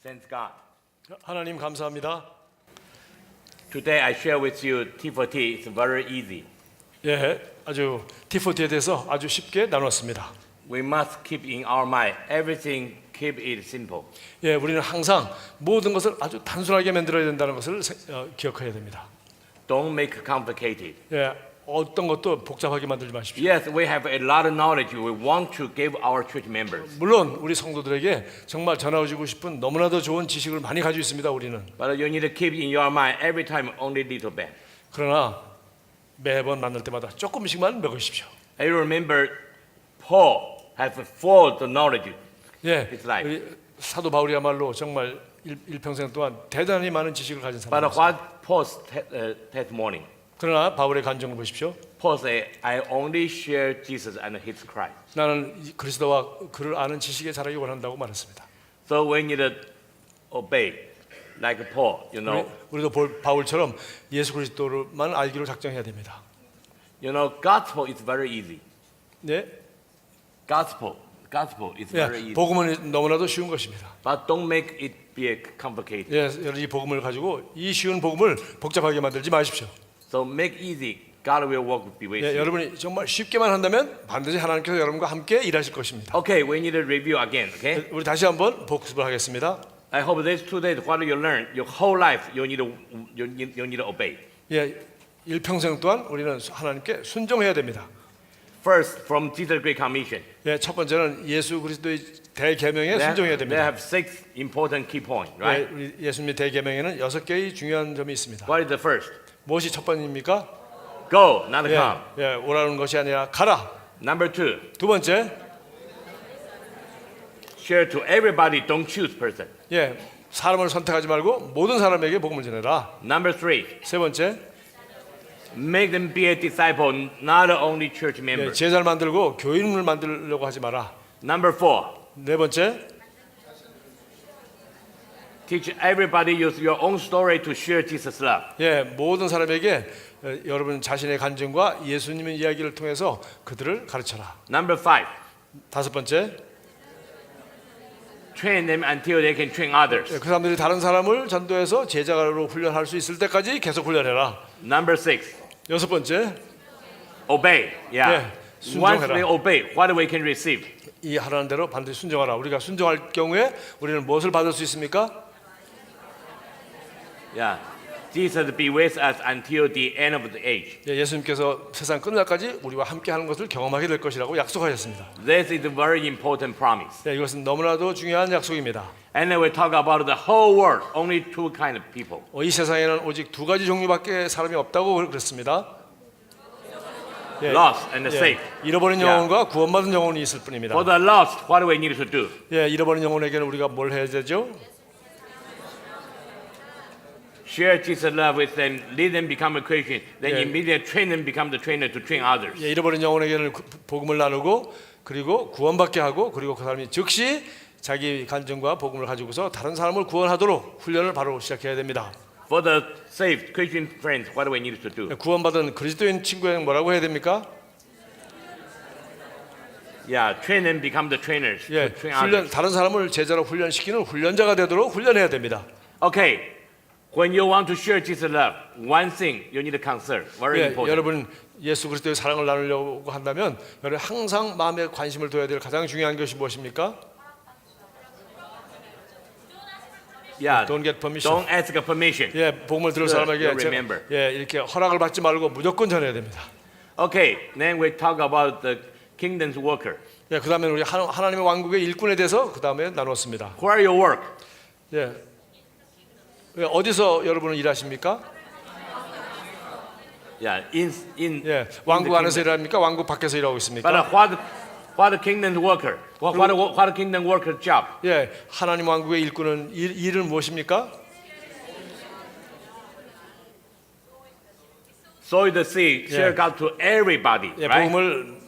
Thanks God. 하나님 감사합니다. Today I share with you T4T. It's very easy. 예, 아주 T40에 대해서 아주 쉽게 나눴습니다. We must keep in our mind everything. Keep it simple. 예, 우리는 항상 모든 것을 아주 단순하게 만들어야 된다는 것을 기억해야 됩니다. Don't make complicated. 예, 어떤 것도 복잡하게 만들지 마십시오. Yes, we have a lot of knowledge we want to give our church members. 물론 우리 성도들에게 정말 전하고 싶은 너무나도 좋은 지식을 많이 가지고 있습니다. 우리는. But you need to keep in your mind every time only little bit. 그러나 매번 만날 때마다 조금씩만 먹으십시오. I remember Paul has full the knowledge. 예, It's like. 우리 사도 바울이야말로 정말 일평생 동안 대단히 많은 지식을 가진 But 사람입니다. what Paul's testimony? 그러나 바울의 간증을 보십시오. Paul said, I only share Jesus and His Christ. 나는 그리스도와 그를 아는 지식에 자라기 원한다고 말했습니다. So we need to obey, like Paul. You know, 우리도 바울처럼 예수 그리스도만 알기로 작정해야 됩니다. gospel is very easy. 네, Gospel is very 예, easy. 복음은 너무나도 쉬운 것입니다. But don't make it be complicated. 예, 여러분 이 복음을 가지고 이 쉬운 복음을 복잡하게 만들지 마십시오. So make easy. God will work with 예, you. 여러분이 정말 쉽게만 한다면 반드시 하나님께서 여러분과 함께 일하실 것입니다. Okay, we need to review again. Okay. 우리 다시 한번 복습을 하겠습니다. I hope these 2 days, what you learn, your whole life, you need to obey. 예, 일평생 동안 우리는 하나님께 순종해야 됩니다. First, from Jesus' Great Commission. 예, 첫 번째는 예수 그리스도의 대계명에 순종해야 They 됩니다. have 6 important key points, 예, right? 우리 예수님의 대계명에는 6개의 중요한 점이 있습니다. What is the first? 무엇이 첫 번째입니까? Go, not come. 예, 오라는 것이 아니라 가라. Number 2, 두 번째, share to everybody. Don't choose person. 예, 사람을 선택하지 말고 모든 사람에게 복음을 전해라. Number 3, 세 번째, make them be a disciple, not only church 예, members. 제자를 만들고 교인을 만들려고 하지 마라. Number 4, 네 번째, teach everybody use your own story to share Jesus' love. 예, 모든 사람에게 여러분 자신의 간증과 예수님의 이야기를 통해서 그들을 가르쳐라. Number 5, 다섯 번째, train them until they can train others. 예, 그 사람들이 다른 사람을 전도해서 제자로 훈련할 수 있을 때까지 계속 훈련해라. Number 6, 여섯 번째, obey. Yeah. 네, Once 순종해라. we obey, what we can receive? 이 하라는 대로 반드시 순종하라. 우리가 순종할 경우에 우리는 무엇을 받을 수 있습니까? Yeah. Jesus be with us until the end of the age. 예, 예수님께서 세상 끝날까지 우리와 함께하는 것을 경험하게 될 것이라고 약속하셨습니다. This is a very important promise. 예, 이것은 너무나도 중요한 약속입니다. And then we talk about the whole world, only 2 kind of people. 이 세상에는 오직 2가지 종류밖에 사람이 없다고 그랬습니다. 예, Lost and the 예, saved. 잃어버린 Yeah. 영혼과 구원받은 영혼이 있을 뿐입니다. For the lost, what do we need to do? 예, 잃어버린 영혼에게는 우리가 뭘 해야 되죠? Share Jesus' love with them, lead them become a Christian, then Yeah. immediately train them become the trainer to train others. 예, 잃어버린 영혼에게는 복음을 나누고 그리고 구원받게 하고 그리고 그 사람이 즉시 자기 간증과 복음을 가지고서 다른 사람을 구원하도록 훈련을 바로 시작해야 됩니다. For the saved Christian friends, what do we need to do? 예, 구원받은 그리스도인 친구에게는 뭐라고 해야 됩니까? Yeah, train them become the trainers 예, to train 훈련 others. 다른 사람을 제자로 훈련시키는 훈련자가 되도록 훈련해야 됩니다. Okay, when you want to share Jesus' love, one thing you need to consider, very 예, important. 여러분 예수 그리스도의 사랑을 나누려고 한다면 여러분 항상 마음에 관심을 둬야 될 가장 중요한 것이 무엇입니까? Yeah, Don't get permission. don't ask permission. 예, 복음을 들을 Good, 사람에게 you remember. 예, 이렇게 허락을 받지 말고 무조건 전해야 됩니다. Okay, then we talk about the kingdom's worker. 예, 그다음에 우리 하나님의 왕국의 일꾼에 대해서 그다음에 나눴습니다. Where are your work? 예. 예, 어디서 여러분은 일하십니까? Yeah, in 예, the 왕국 안에서 kingdom. 일합니까? 왕국 밖에서 일하고 But 있습니까? what the kingdom's worker? What a kingdom worker job? 예, 하나님 왕국의 일꾼은 일은 무엇입니까? Sow the seed, share God to everybody, 예, right? 복음을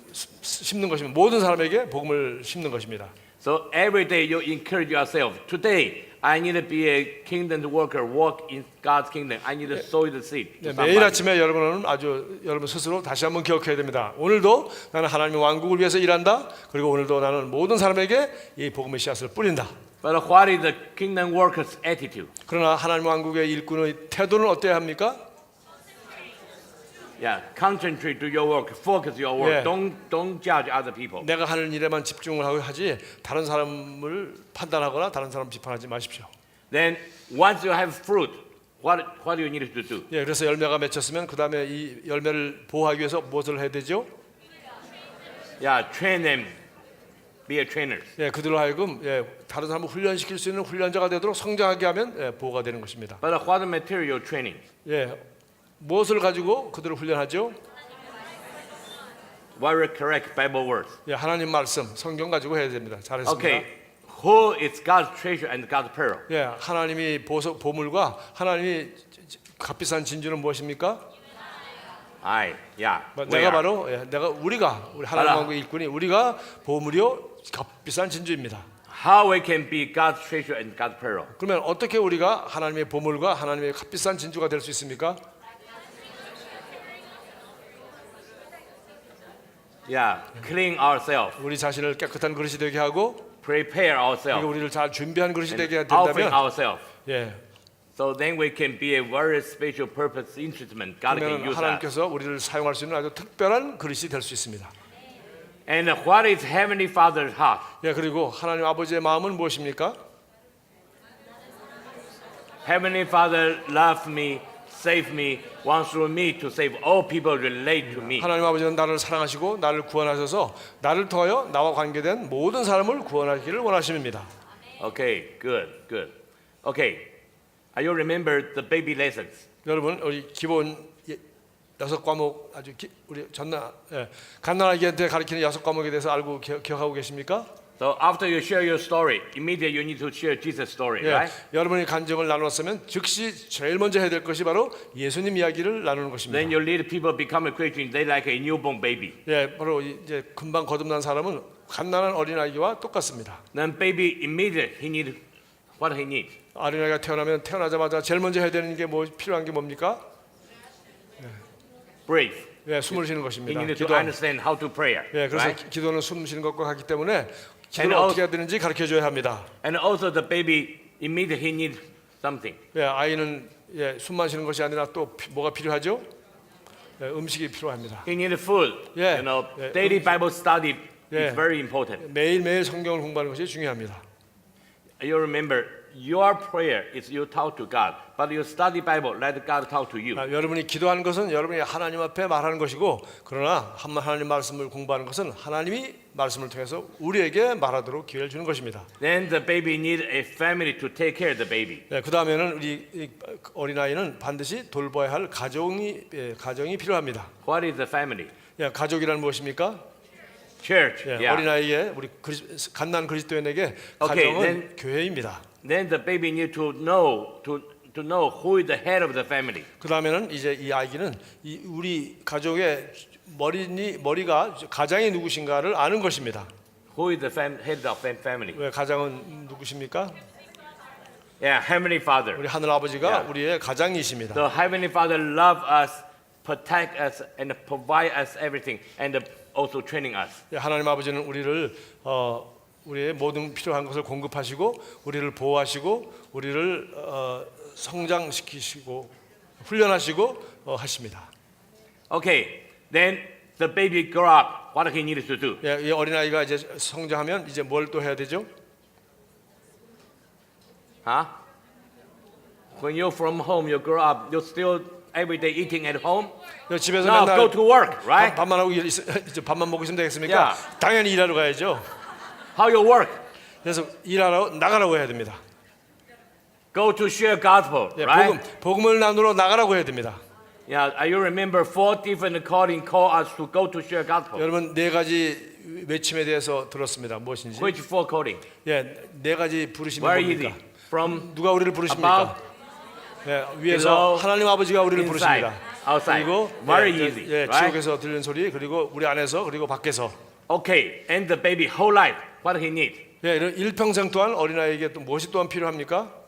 심는 것입니다. 모든 사람에게 복음을 심는 것입니다. So every day you encourage yourself. Today I need to be a kingdom worker, walk in God's kingdom. I need to sow the seed. to 예, 매일 somebody. 아침에 여러분은 아주 여러분 스스로 다시 한번 기억해야 됩니다. 오늘도 나는 하나님의 왕국을 위해서 일한다. 그리고 오늘도 나는 모든 사람에게 이 복음의 씨앗을 뿌린다. But what is the kingdom workers' attitude? 그러나 하나님 왕국의 일꾼의 태도는 어때야 합니까? Yeah, concentrate to your work, focus your work. Yeah. Don't judge other people. 내가 하는 일에만 집중을 하고 하지 다른 사람을 판단하거나 다른 사람 비판하지 마십시오. Then once you have fruit, what do you need to do? 예, 그래서 열매가 맺혔으면 그 다음에 이 열매를 보호하기 위해서 무엇을 해야 되죠? Yeah, train them. Be a trainer. 예, 그들로 하여금 다른 사람을 훈련시킬 수 있는 훈련자가 되도록 성장하게 하면 보호가 되는 것입니다. But what material training? 예, 무엇을 가지고 그들을 훈련하죠? Very correct Bible words. 예, 하나님 말씀, 성경 가지고 해야 됩니다. 잘했습니다. Okay, who is God's treasure and God's pearl? 예, 하나님이 보물과 하나님이 값비싼 진주는 무엇입니까? Yeah. we 내가 are. 바로 우리가 우리 하나님 알아. 왕국의 일꾼이 우리가 보물이요 값비싼 진주입니다. How we can be God's treasure and God's pearl? 그러면 어떻게 우리가 하나님의 보물과 하나님의 값비싼 진주가 될 수 있습니까? Yeah, clean ourselves, 우리 자신을 깨끗한 그릇이 되게 하고 prepare 그리고 ourselves, 우리를 잘 준비한 그릇이 되게 and offering 된다면 ourselves. 예, So then we can be a very special purpose instrument God can 그러면 use us. 하나님께서 우리를 사용할 수 있는 아주 특별한 그릇이 될 수 있습니다. And what is Heavenly Father's heart? 예, 그리고 하나님 아버지의 마음은 무엇입니까? Heavenly Father loved me, saved me, wants through me to save all people relate to me. 하나님 아버지는 나를 사랑하시고 나를 구원하셔서 나를 통하여 나와 관계된 모든 사람을 구원하기를 원하십니다. Okay, good. Okay, you remember the baby lessons? 여러분 우리 기본 6과목 아주 우리 갓난아기한테 가르치는 6과목에 대해서 알고 기억하고 계십니까? So after you share your story, immediately you need to share Jesus' story, 예, right? 여러분이 간증을 나눴으면 즉시 제일 먼저 해야 될 것이 바로 예수님 이야기를 나누는 것입니다. Then you lead people become a Christian. They like a newborn baby. 예, 바로 이제 금방 거듭난 사람은 갓난한 어린아이와 똑같습니다. Then baby immediately he need what he needs. 어린아이가 태어나자마자 제일 먼저 해야 되는 게 필요한 게 뭡니까? Breathe. 예, 숨을 쉬는 He 것입니다. needed to 기도. understand how to pray. 예, 그래서 Right? 기도는 숨 쉬는 것과 같기 때문에 기도를 And also- 어떻게 해야 되는지 가르쳐 줘야 합니다. And also the baby immediately he needs something. 예, 아이는 숨만 쉬는 것이 아니라 또 뭐가 필요하죠? 예, 음식이 필요합니다. He needs food. Yeah. Daily Bible study Yeah. is very important. 매일매일 성경을 공부하는 것이 중요합니다. You remember your prayer is you talk to God, but you study Bible, let God talk to you. 여러분이 기도하는 것은 여러분이 하나님 앞에 말하는 것이고 그러나 하나님 말씀을 공부하는 것은 하나님이 말씀을 통해서 우리에게 말하도록 기회를 주는 것입니다. Then the baby needs a family to take care of the baby. 그 다음에는 우리 이 어린아이는 반드시 돌봐야 할 가정이 필요합니다. What is the family? 가족이란 무엇입니까? Church. Yeah. 어린아이에게 우리 갓난 그리스도인에게 Okay, 가정은 then- 교회입니다. Then the baby needs to know who is the head of the family. 그 다음에는 이제 이 아기는 우리 가족의 머리가 가장이 누구신가를 아는 것입니다. Who is the head of the family? 왜 가장은 누구십니까? Yeah, Heavenly Father. 우리 하늘 아버지가 Yeah. 우리의 가장이십니다. The Heavenly Father love us, protect us, and provide us everything, and also training us. 하나님 아버지는 우리를 우리의 모든 필요한 것을 공급하시고 우리를 보호하시고 우리를 성장시키시고 훈련하시고 하십니다. Okay, then the baby grow up. What he needs to do? 이 어린아이가 이제 성장하면 이제 뭘 또 해야 되죠? Huh? When you're from home, you grow up. You're still every day eating at home. 집에서 Now 맨날 go to work, right? 밥만 하고 이제 밥만 먹고 있으면 되겠습니까? Yeah. 당연히 일하러 가야죠. How you work? 그래서 일하러 나가라고 해야 됩니다. Go to share gospel, right? 복음을 나누러 나가라고 해야 됩니다. Yeah, you remember 4 different calling call us to go to share gospel. 여러분 4가지 외침에 대해서 들었습니다. 무엇인지? Which 4 calling? 4가지 부르심이 Very 뭡니까? easy. From 누가 우리를 부르십니까? above, 위에서 below, 하나님 아버지가 우리를 inside, 부르십니다. outside. 그리고 Very easy, right? 지옥에서 들리는 소리 그리고 우리 안에서 그리고 밖에서. Okay, and the baby whole life, what he need? 이런 일평생 또한 어린아이에게 또 무엇이 또한 필요합니까?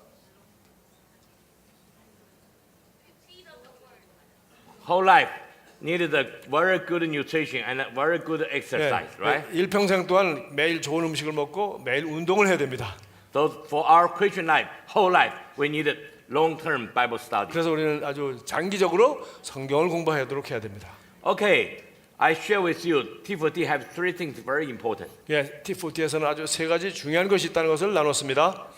Whole life needed a very good nutrition and a very good exercise, right? 일평생 또한 매일 좋은 음식을 먹고 매일 운동을 해야 됩니다. So for our Christian life, whole life, we need a long-term Bible study. 그래서 우리는 아주 장기적으로 성경을 공부하도록 해야 됩니다. Okay, I share with you, T4T have three things very important. 예, T40에서는 아주 세 가지 중요한 것이 있다는 것을 나눴습니다.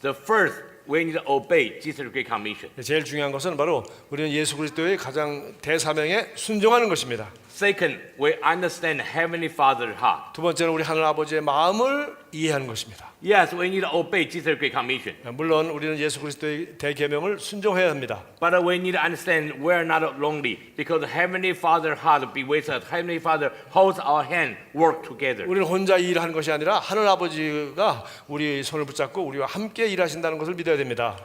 The first, we need to obey Jesus' Great Commission. 제일 중요한 것은 바로 우리는 예수 그리스도의 가장 대사명에 순종하는 것입니다. Second, we understand Heavenly Father's heart. 두 번째는 우리 하늘 아버지의 마음을 이해하는 것입니다. Yes, we need to obey Jesus' Great Commission. 물론 우리는 예수 그리스도의 대계명을 순종해야 합니다. But we need to understand we're not lonely because Heavenly Father's heart be with us. Heavenly Father holds our hand, work together. 우리는 혼자 일하는 것이 아니라 하늘 아버지가 우리 손을 붙잡고 우리와 함께 일하신다는 것을 믿어야 됩니다.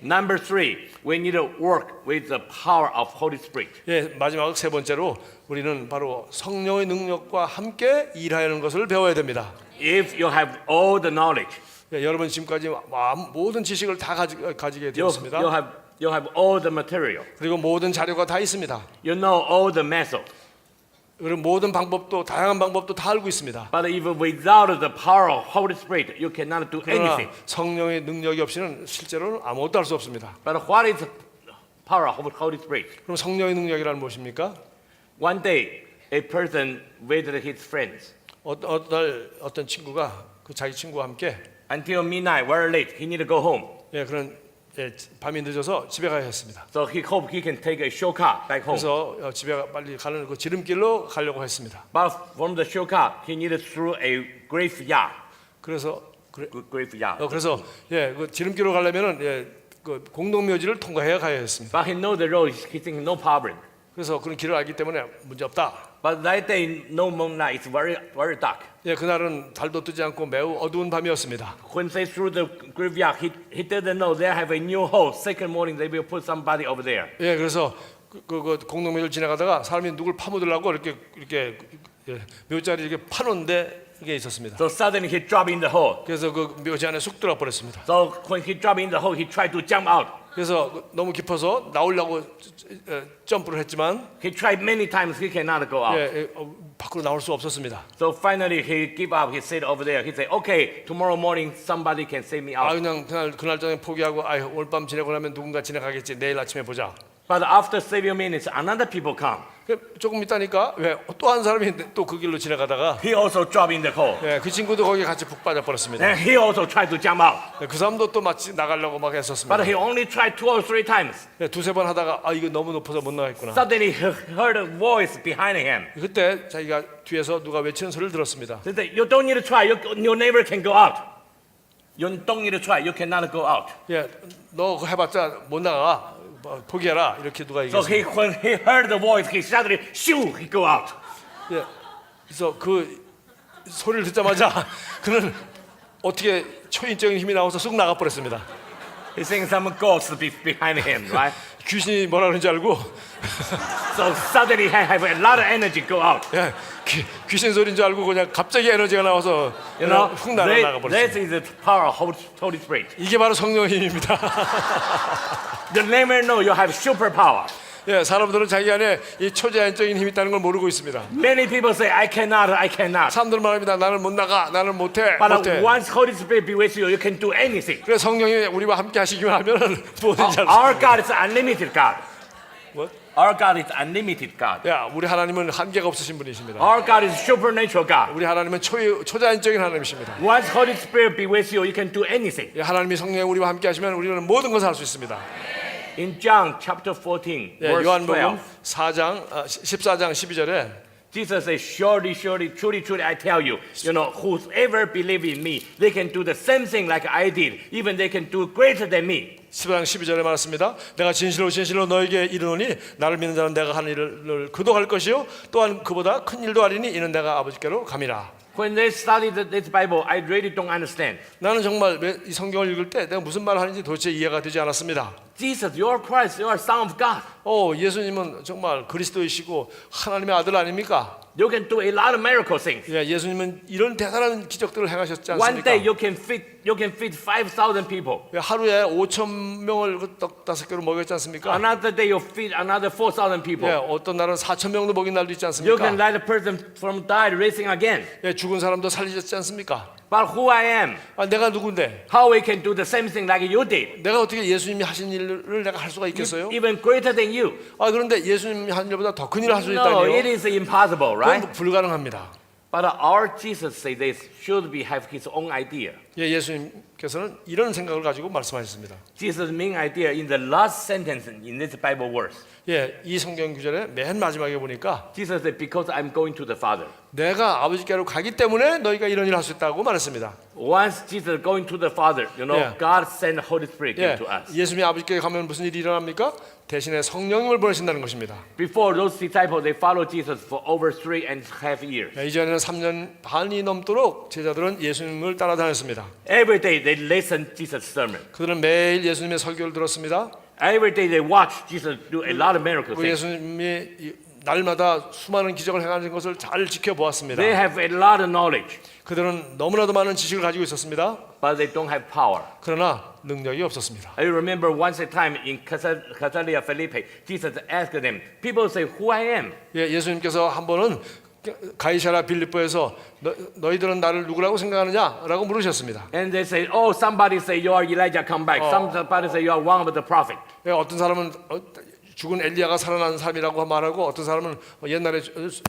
Number three, we need to work with the power of Holy Spirit. 예, 마지막 세 번째로 우리는 바로 성령의 능력과 함께 일하는 것을 배워야 됩니다. If you have all the knowledge, 예, 여러분 지금까지 모든 지식을 다 가지게 you 되었습니다. have all the material. 그리고 모든 자료가 다 있습니다. You know all the method. 그리고 모든 방법도 다양한 방법도 다 알고 있습니다. But even without the power of Holy Spirit, you cannot do 그러나 anything. 성령의 능력이 없이는 실제로는 아무것도 할 수 없습니다. But what is the power of Holy Spirit? 그럼 성령의 능력이란 무엇입니까? One day, a person visited his friends. 어떤 친구가 그 자기 친구와 함께 Until midnight, very late, he needed to go home. 예, 그런 밤이 늦어서 집에 가야 했습니다. So he hoped he can take a shortcut back home. 그래서 집에 빨리 가는 그 지름길로 가려고 했습니다. But from the shortcut, he needed through a graveyard. 그래서 Graveyard. 그래서 그 지름길로 가려면은 그 공동묘지를 통과해야 가야 했습니다. But he knows the road. He thinks no problem. 그래서 그런 길을 알기 때문에 문제 없다. But that day, no moonlight. It's very dark. 예, 그날은 달도 뜨지 않고 매우 어두운 밤이었습니다. When they through the graveyard, he didn't know they have a new hole. Second morning, they will put somebody over there. 예, 그래서 그 공동묘지를 지나가다가 사람이 누굴 파묻으려고 이렇게 묘자를 이렇게 파놓은데 이게 있었습니다. So suddenly he dropped in the hole. 그래서 그 묘지 안에 쑥 들어가 버렸습니다. So when he dropped in the hole, he tried to jump out. 그래서 너무 깊어서 나오려고 점프를 했지만 He tried many times. He cannot go out. 밖으로 나올 수 없었습니다. So finally, he gave up. He said over there. He said, "Okay, tomorrow morning somebody can save me out." 그냥 그날 저녁 포기하고 오늘 밤 지내고 나면 누군가 지나가겠지. 내일 아침에 보자. But after several minutes, another people come. 조금 있다니까 또 한 사람이 또 그 길로 지나가다가 He also dropped in the hole. 그 친구도 거기에 같이 푹 빠져 버렸습니다. And he also tried to jump out. 그 사람도 또 마치 나가려고 막 했었습니다. But he only tried 2 or 3 times. 두세 번 하다가 이거 너무 높아서 못 나가겠구나. Suddenly, he heard a voice behind him. 그때 자기가 뒤에서 누가 외치는 소리를 들었습니다. He said, "You don't need to try. Your neighbor can go out. You don't need to try. You cannot go out." 너 그거 해봤자 못 나가. 포기해라. 이렇게 누가 So 얘기했습니다. when he heard the voice, he suddenly, shoo, he go out. 그래서 그 소리를 듣자마자 그는 어떻게 초인적인 힘이 나와서 쑥 나가 버렸습니다. He's saying some ghost behind him, right? 귀신이 뭐라 그러는지 알고 So suddenly, he have a lot of energy go out. 귀신 소리인 줄 알고 그냥 갑자기 에너지가 나와서 You know, 훅 날아가 버렸습니다. this is the power of Holy Spirit. 이게 바로 성령의 힘입니다. You never know you have superpower. 사람들은 자기 안에 이 초자연적인 힘이 있다는 걸 모르고 있습니다. Many people say, I cannot. 사람들은 말합니다. 나는 못 나가, 나는 못해. But once Holy Spirit be with you, you can do anything. 그래서 성령이 우리와 함께 하시기만 하면은 뭐든지 할 수 Our 있습니다. God is unlimited God. What? Our God is unlimited God. 우리 하나님은 한계가 없으신 분이십니다. Our God is supernatural God. 우리 하나님은 초자연적인 하나님이십니다. Once Holy Spirit be with you, you can do anything. 하나님이 성령이 우리와 함께 하시면 우리는 모든 것을 할 수 있습니다. In John chapter 14, verse 요한복음 12, 14장 12절에 Jesus says, "Surely, truly, I tell you, whoever believe in me, they can do the same thing like I did. Even they can do greater than me." 14장 12절에 말했습니다. 내가 진실로 너에게 이르노니 나를 믿는 자는 내가 하는 일을 그도 할 것이요 또한 그보다 큰 일도 하리니 이는 내가 아버지께로 감이라. When they studied this Bible, I really don't understand. 나는 정말 이 성경을 읽을 때 내가 무슨 말을 하는지 도대체 이해가 되지 않았습니다. Jesus, you are Christ, you are Son of God. 예수님은 정말 그리스도이시고 하나님의 아들 아닙니까? You can do a lot of miracle things. 예수님은 이런 대단한 기적들을 행하셨지 One day 않습니까? you can feed you can feed 5,000 people. 하루에 5천 명을 그 떡 5개로 먹였지 않습니까? Another day you feed another 4,000 people. 예, 어떤 날은 4천 명도 먹인 날도 있지 You can 않습니까? let a person from died raising again. 예, 죽은 사람도 살리셨지 않습니까? But who I am, 아, 내가 누군데? how we can do the same thing like you did, 내가 어떻게 예수님이 하신 일을 내가 할 수가 있겠어요? even greater than you? 아, 그런데 예수님이 한 일보다 더 큰 일을 할 수 No, it 있다니요? is impossible, right? 그건 불가능합니다. But our Jesus say this should be have his own idea. 예, 예수님께서는 이런 생각을 가지고 말씀하셨습니다. Jesus' main idea in the last sentence in this Bible verse. 예, 이 성경 구절의 맨 마지막에 보니까 Jesus said, because I'm going to the Father. 내가 아버지께로 가기 때문에 너희가 이런 일을 할 수 있다고 말했습니다. Once Jesus going to the Father, you know, Yeah. God sent the Holy Spirit 예, to us. 예수님이 아버지께 가면 무슨 일이 일어납니까? 대신에 성령님을 보내신다는 것입니다. Before those disciples, they followed Jesus for over 3.5 years. 예, 이전에는 3년 반이 넘도록 제자들은 예수님을 따라다녔습니다. Every day they listened Jesus' sermon. 그들은 매일 예수님의 설교를 들었습니다. Every day they watched Jesus do a lot of miracles. 그 예수님이 날마다 수많은 기적을 행하는 것을 잘 지켜보았습니다. They have a lot of knowledge, 그들은 너무나도 많은 지식을 가지고 있었습니다. but they don't have power. 그러나 능력이 없었습니다. I remember once a time in Caesarea Philippi, Jesus asked them, people say, who I am? 예, 예수님께서 한 번은 가이사랴 빌립보에서 너희들은 나를 누구라고 생각하느냐라고 물으셨습니다. And they say, oh, somebody say you are Elijah come back. Somebody say you are one of the prophet. 예, 어떤 사람은 죽은 엘리야가 살아난 사람이라고 말하고 어떤 사람은 옛날에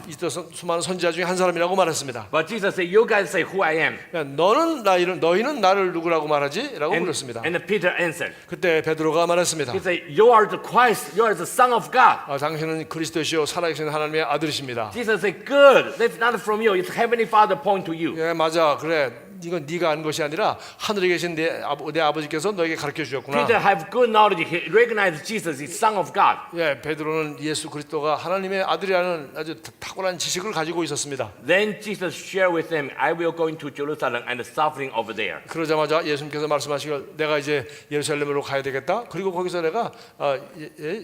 있었던 수많은 선지자 중에 한 사람이라고 말했습니다. But Jesus said, you guys say who I am. 예, 너희는 나를 누구라고 말하지?라고 물었습니다. And Peter answered. 그때 베드로가 말했습니다. He said, you are the Christ. You are the Son of God. 아, 당신은 그리스도시요 살아계신 하나님의 아들이십니다. Jesus said, good. That's not from you. It's Heavenly Father point to you. 예, 맞아. 그래. 이건 네가 한 것이 아니라 하늘에 계신 내 아버지께서 너에게 가르쳐 주셨구나. Peter have good knowledge. He recognized Jesus is Son of God. 예, 베드로는 예수 그리스도가 하나님의 아들이라는 아주 탁월한 지식을 가지고 있었습니다. Then Jesus shared with them, I will go into Jerusalem and the suffering over there. 그러자마자 예수님께서 말씀하시길 내가 이제 예루살렘으로 가야 되겠다. 그리고 거기서 내가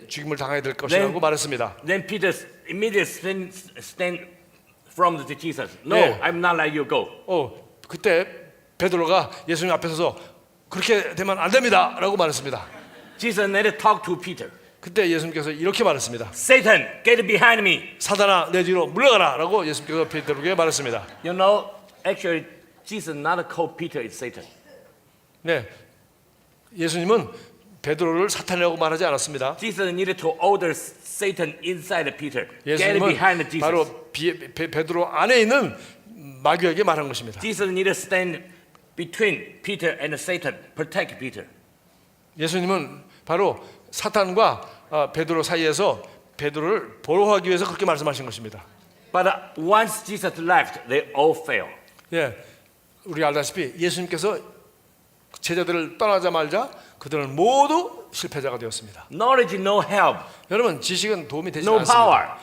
죽임을 당해야 될 것이라고 말했습니다. Then Peter immediately stand from the Jesus. No, Yeah. I'm not like you. Go. 그때 베드로가 예수님 앞에 서서 그렇게 되면 안 됩니다라고 말했습니다. Jesus never talked to Peter. 그때 예수님께서 이렇게 말했습니다. Satan, get behind me. 사단아 내 뒤로 물러가라라고 예수님께서 베드로에게 말했습니다. You know, actually, Jesus not called Peter is Satan. 네, 예수님은 베드로를 사탄이라고 말하지 않았습니다. Jesus needed to order Satan inside Peter. Get 예수님은 behind Jesus. 바로 베드로 안에 있는 마귀에게 말한 것입니다. Jesus needed to stand between Peter and Satan, protect Peter. 예수님은 바로 사탄과 베드로 사이에서 베드로를 보호하기 위해서 그렇게 말씀하신 것입니다. But once Jesus left, they all fell. 예, 우리가 알다시피 예수님께서 제자들을 떠나자마자 그들은 모두 실패자가 되었습니다. Knowledge, no help. 여러분 지식은 도움이 되지 No 않습니다.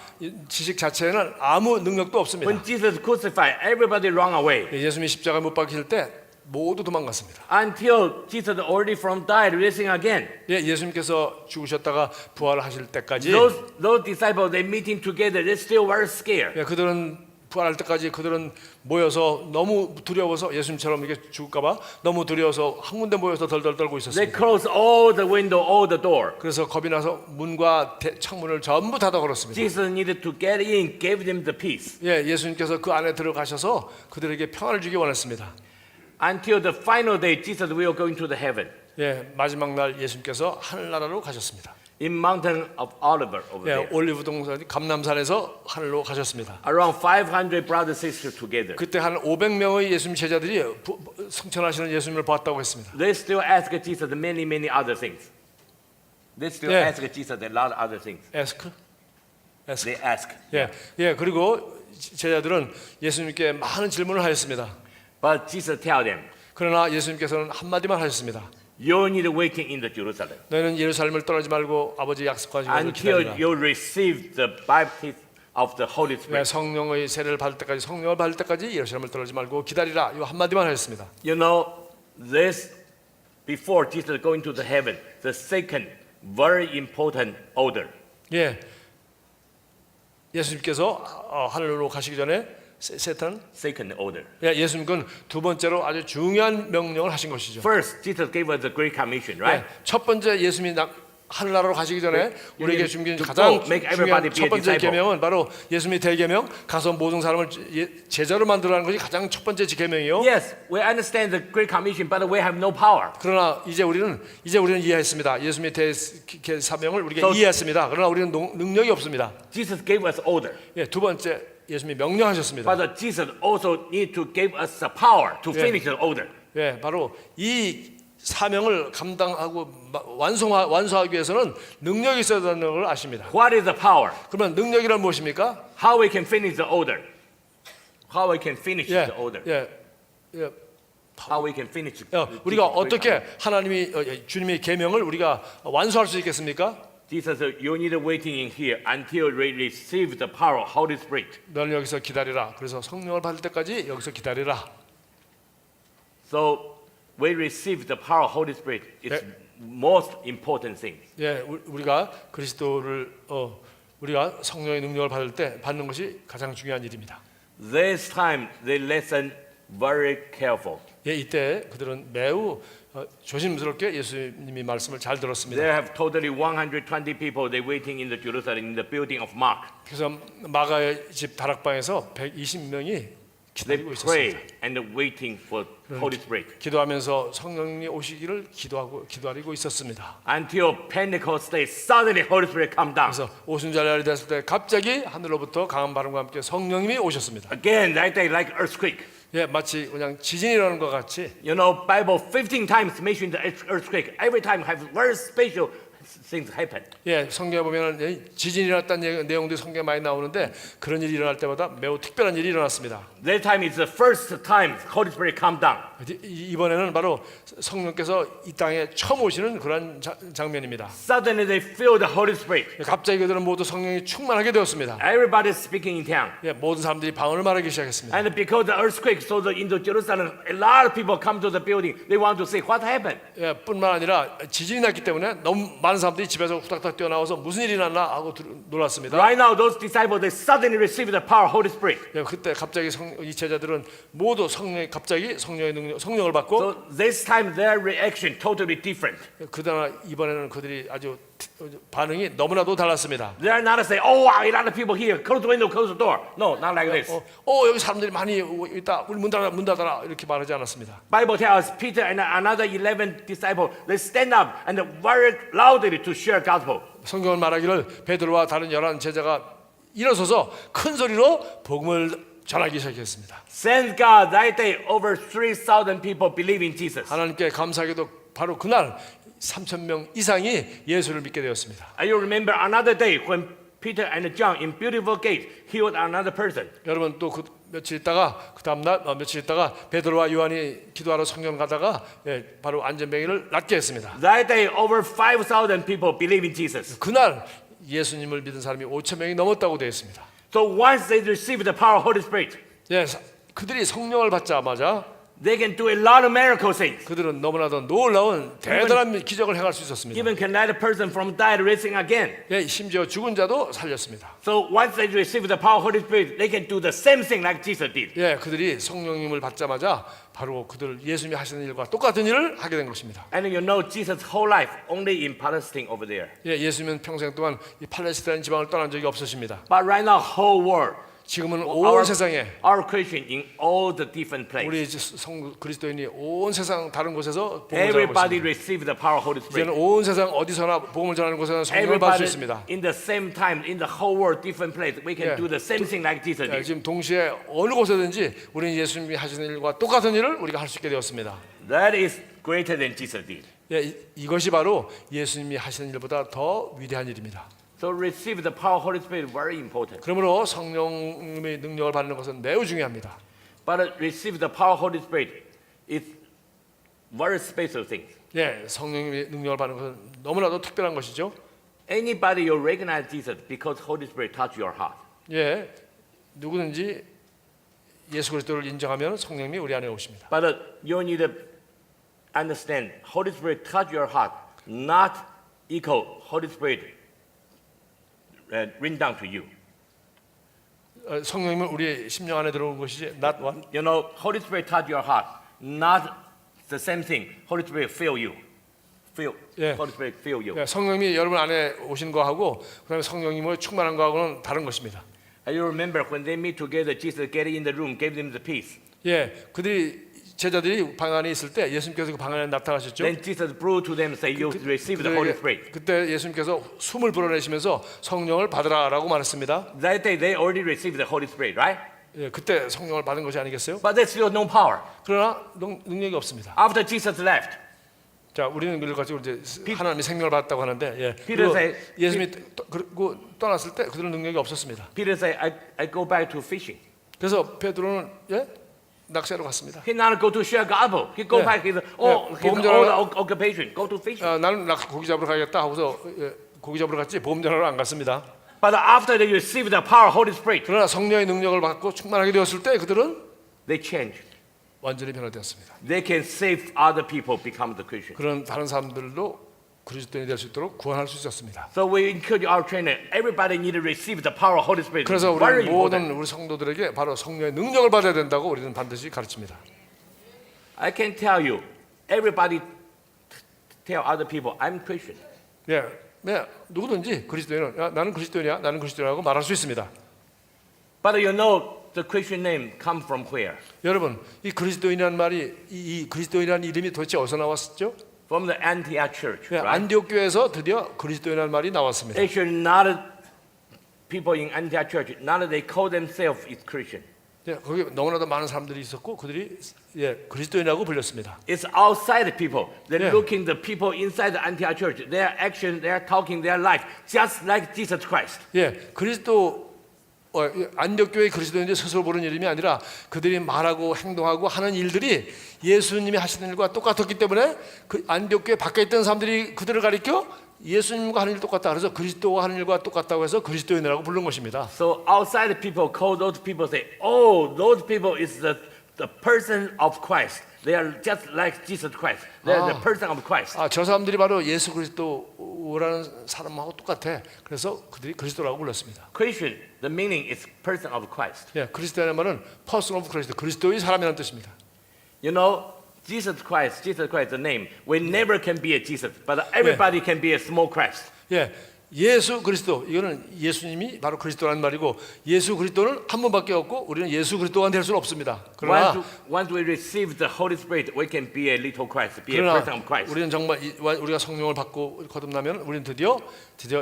지식 자체에는 아무 능력도 없습니다. When Jesus crucified, everybody ran away. 예수님이 십자가에 못 박힐 때 모두 도망갔습니다. Until Jesus already from died, rising again. 예, 예수님께서 죽으셨다가 부활하실 때까지 Those disciples, they meeting together, they still were scared. 예, 그들은 부활할 때까지 그들은 모여서 너무 두려워서 예수님처럼 이게 죽을까봐 너무 두려워서 한 군데 모여서 덜덜 떨고 They 있었습니다. closed all the window, all the door. 그래서 겁이 나서 문과 창문을 전부 닫아 걸었습니다. Jesus needed to get in, gave them the peace. 예, 예수님께서 그 안에 들어가셔서 그들에게 평안을 주기 원했습니다. Until the final day, Jesus will go into the heaven. 예, 마지막 날 예수님께서 하늘나라로 가셨습니다. In mountain of Oliver over 예, there. 올리브 동산 감람산에서 하늘로 가셨습니다. Around 500 brothers and sisters together. 그때 한 500명의 예수님 제자들이 승천하시는 예수님을 봤다고 했습니다. They still ask Jesus many other things. They still Yeah. ask Jesus a lot of other things. 에스크? They ask. 예, 그리고 제자들은 예수님께 많은 질문을 하였습니다. But Jesus tell them, 그러나 예수님께서는 한마디만 하셨습니다. you need waiting in the Jerusalem 너희는 예루살렘을 떠나지 말고 아버지 약속하신 것을 until 기다리라. you receive the baptism of the Holy Spirit. 성령의 세례를 받을 때까지 성령을 받을 때까지 예루살렘을 떠나지 말고 기다리라. 이 한마디만 하셨습니다. You know, this before Jesus going to the heaven, the second very important order. 예, 예수님께서 하늘로 가시기 전에 세탄. Second order. 예, 예수님은 두 번째로 아주 중요한 명령을 하신 것이죠. First, Jesus gave us the Great Commission, right? 예, 첫 번째 예수님이 하늘나라로 가시기 전에 우리에게 주신 to 가장 go, make everybody 중요한 be a 첫 번째 disciple. 계명은 바로 예수님의 대계명, 가서 모든 사람을 제자로 만들어라는 것이 가장 첫 번째 계명이요. Yes, we understand the Great Commission, but we have no power. 그러나 이제 우리는 이해했습니다. 예수님의 사명을 우리가 So- 이해했습니다. 그러나 우리는 능력이 없습니다. Jesus gave us order, 예, 두 번째 예수님이 명령하셨습니다. but Jesus also need to give us the power to finish the order. 예, 바로 이 사명을 감당하고 완수하기 위해서는 능력이 있어야 되는 걸 아십니다. What is the power? 그러면 능력이란 무엇입니까? How we can finish the order? How we can finish 예, the order? 예, 예. How we can finish? 우리가 어떻게 하나님이 주님의 계명을 우리가 완수할 수 있겠습니까? Jesus, you need waiting in here until we receive the power of Holy Spirit. 너는 여기서 기다리라. 그래서 성령을 받을 때까지 여기서 기다리라. So we receive the power of Holy Spirit. It's most important thing. 예, 우리가 그리스도를 우리가 성령의 능력을 받는 것이 가장 중요한 일입니다. This time they listen very careful. 예, 이때 그들은 매우 조심스럽게 예수님이 말씀을 잘 들었습니다. They have totally 120 people. They waiting in the Jerusalem in the building of Mark. 그래서 마가의 집 다락방에서 120명이 They 기다리고 pray 있었습니다. and waiting for Holy Spirit 기도하면서 성령이 오시기를 기다리고 있었습니다. until Pentecost day. Suddenly Holy Spirit come down. 그래서 오순절날이 됐을 때 갑자기 하늘로부터 강한 바람과 함께 성령님이 오셨습니다. Again, that day like earthquake. 예, 마치 그냥 지진이 일어나는 것 같이 You know, Bible 15 times mentioned the earthquake. Every time have very special things happen. 예, 성경에 보면은 지진이 일어났다는 내용들이 성경에 많이 나오는데 그런 일이 일어날 때마다 매우 특별한 일이 일어났습니다. That time is the first time Holy Spirit come down. 이번에는 바로 성령께서 이 땅에 처음 오시는 그런 장면입니다. Suddenly they feel the Holy Spirit. 갑자기 그들은 모두 성령이 충만하게 되었습니다. Everybody is speaking in tongue. 예, 모든 사람들이 방언을 말하기 시작했습니다. And because the earthquake, so in the Jerusalem, a lot of people come to the building. They want to say what happened. 예, 뿐만 아니라 지진이 났기 때문에 너무 많은 사람들이 집에서 후닥닥 뛰어나와서 무슨 일이 났나 하고 놀랐습니다. Right now, those disciples they suddenly receive the power of Holy Spirit. 예, 그때 갑자기 이 제자들은 모두 성령의 성령을 받고 So this time their reaction totally different. 그러나 이번에는 그들이 아주 반응이 너무나도 달랐습니다. They are not saying, "Oh, wow, a lot of people here. Close the window, close the door." No, not like this. 여기 사람들이 많이 있다. 우리 문 닫아라 이렇게 말하지 않았습니다. Bible tells us Peter and another 11 disciples they stand up and very loudly to share gospel. 성경은 말하기를 베드로와 다른 11 제자가 일어서서 큰 소리로 복음을 전하기 시작했습니다. Thank God that day over 3,000 people believe in Jesus. 하나님께 감사하게도 바로 그날 3,000명 이상이 예수를 믿게 되었습니다. You remember another day when Peter and John in beautiful gate healed another person. 여러분 또 그 며칠 있다가 그 다음 날 며칠 있다가 베드로와 요한이 기도하러 성경 가다가 바로 안전뱅이를 낫게 했습니다. That day over 5,000 people believe in Jesus. 그날 예수님을 믿은 사람이 5,000명이 넘었다고 되어 있습니다. So once they receive the power of Holy Spirit, 예, 그들이 성령을 받자마자 they can do a lot of miracle things. 그들은 너무나도 놀라운 대단한 기적을 행할 수 있었습니다. Even can let a person from dead raising again. 예, 심지어 죽은 자도 살렸습니다. So once they receive the power of Holy Spirit, they can do the same thing like Jesus did. 예, 그들이 성령님을 받자마자 바로 그들 예수님이 하시는 일과 똑같은 일을 하게 된 것입니다. And you know Jesus' whole life only in Palestine over there. 예, 예수님은 평생 동안 이 팔레스타인 지방을 떠난 적이 없으십니다. But right now, whole world, 지금은 온 세상에 our Christian in all the different places, 우리 그리스도인이 온 세상 다른 곳에서 복음을 전하고 everybody 있습니다. receive the power of Holy Spirit. 이제는 온 세상 어디서나 복음을 전하는 곳에는 성령을 받을 수 Everybody 있습니다. in the same time, in the whole world, different place, we can Yeah. do the same thing like Jesus 예, did. 지금 동시에 어느 곳에든지 우리는 예수님이 하시는 일과 똑같은 일을 우리가 할 수 있게 되었습니다. That is greater than Jesus did. 예, 이것이 바로 예수님이 하시는 일보다 더 위대한 일입니다. So receive the power of Holy Spirit very important. 그러므로 성령님의 능력을 받는 것은 매우 중요합니다. But receive the power of Holy Spirit is very special thing. 예, 성령님의 능력을 받는 것은 너무나도 특별한 것이죠. Anybody you recognize Jesus because Holy Spirit touch your heart. 예, 누구든지 예수 그리스도를 인정하면 성령님이 우리 안에 오십니다. But you need to understand Holy Spirit touch your heart, not equal Holy Spirit rain down to you. 성령님은 우리의 심령 안에 들어온 것이지 not what? You know, Holy Spirit touch your heart. Not the same thing. Holy Spirit fill you. Yeah. Holy Spirit fill you. 예, 성령님이 여러분 안에 오신 거하고 그다음에 성령님을 충만한 거하고는 다른 것입니다. And you remember when they meet together, Jesus get in the room, gave them the peace. 예, 제자들이 방 안에 있을 때 예수님께서 그 방 안에 나타나셨죠. Then Jesus blew to them, say, "You receive the Holy Spirit." 그때 예수님께서 숨을 불어내시면서 성령을 받으라라고 말했습니다. That day they already received the Holy Spirit, right? 예, 그때 성령을 받은 것이 아니겠어요? But there's still no power. 그러나 능력이 없습니다. After Jesus left, 자, 우리는 그걸 가지고 이제 하나님이 생명을 받았다고 하는데, 예, Peter 그리고 said- 예수님이 그리고 떠났을 때 그들은 능력이 없었습니다. Peter said, I go back to fishing. 그래서 베드로는 낚시하러 갔습니다. He not go to share gospel. He go Yeah. back his his 복음 old 전하러- occupation. Go to fishing. 나는 고기 잡으러 가겠다 하고서 고기 잡으러 갔지 보험 전하러 안 갔습니다. But after they received the power of Holy Spirit, 그러나 성령의 능력을 받고 충만하게 되었을 때 그들은 they changed. 완전히 변화되었습니다. They can save other people, become the Christian. 그런 다른 사람들도 그리스도인이 될 수 있도록 구원할 수 있었습니다. So we encourage our trainer. Everybody need to receive the power of Holy Spirit. 그래서 Very 우리 important. 모든 우리 성도들에게 바로 성령의 능력을 받아야 된다고 우리는 반드시 가르칩니다. I can tell you, everybody tell other people, I'm Christian. 예, 누구든지 그리스도인은 나는 그리스도인이야, 나는 그리스도인이라고 말할 수 있습니다. But you know the Christian name come from where? 여러분, 이 그리스도인이라는 말이 이 그리스도인이라는 이름이 도대체 어디서 나왔었죠? From the Antioch church, 예, right? 안디옥 교회에서 드디어 그리스도인이라는 말이 나왔습니다. Actually, not people in Antioch church, not they call themselves is Christian. 예, 거기 너무나도 많은 사람들이 있었고 그들이 그리스도인이라고 불렸습니다. It's outside people. They're Yeah. looking the people inside the Antioch church. Their action, their talking, their life, just like Jesus Christ. 예, 안디옥 교회 그리스도인들이 스스로 부르는 이름이 아니라 그들이 말하고 행동하고 하는 일들이 예수님이 하시는 일과 똑같았기 때문에 그 안디옥 교회 밖에 있던 사람들이 그들을 가리켜 예수님과 하는 일 똑같다. 그래서 그리스도와 하는 일과 똑같다고 해서 그리스도인이라고 부른 것입니다. So outside people call those people say, oh, those people is the person of Christ. They are just like Jesus Christ. They are the person of Christ. 저 사람들이 바로 예수 그리스도라는 사람하고 똑같아. 그래서 그들이 그리스도라고 불렀습니다. Christian, the meaning is person of Christ. 예, 그리스도라는 말은 person of Christ, 그리스도의 사람이라는 뜻입니다. You know, Jesus Christ, the name, we never can be a Jesus, but everybody can be a small Christ. 예, 예수 그리스도 이거는 예수님이 바로 그리스도라는 말이고 예수 그리스도는 한 분밖에 없고 우리는 예수 그리스도가 될 수는 없습니다. 그러나 Once we receive the Holy Spirit, we can be a little Christ, be a person of Christ. 우리는 정말 우리가 성령을 받고 거듭나면 우리는 드디어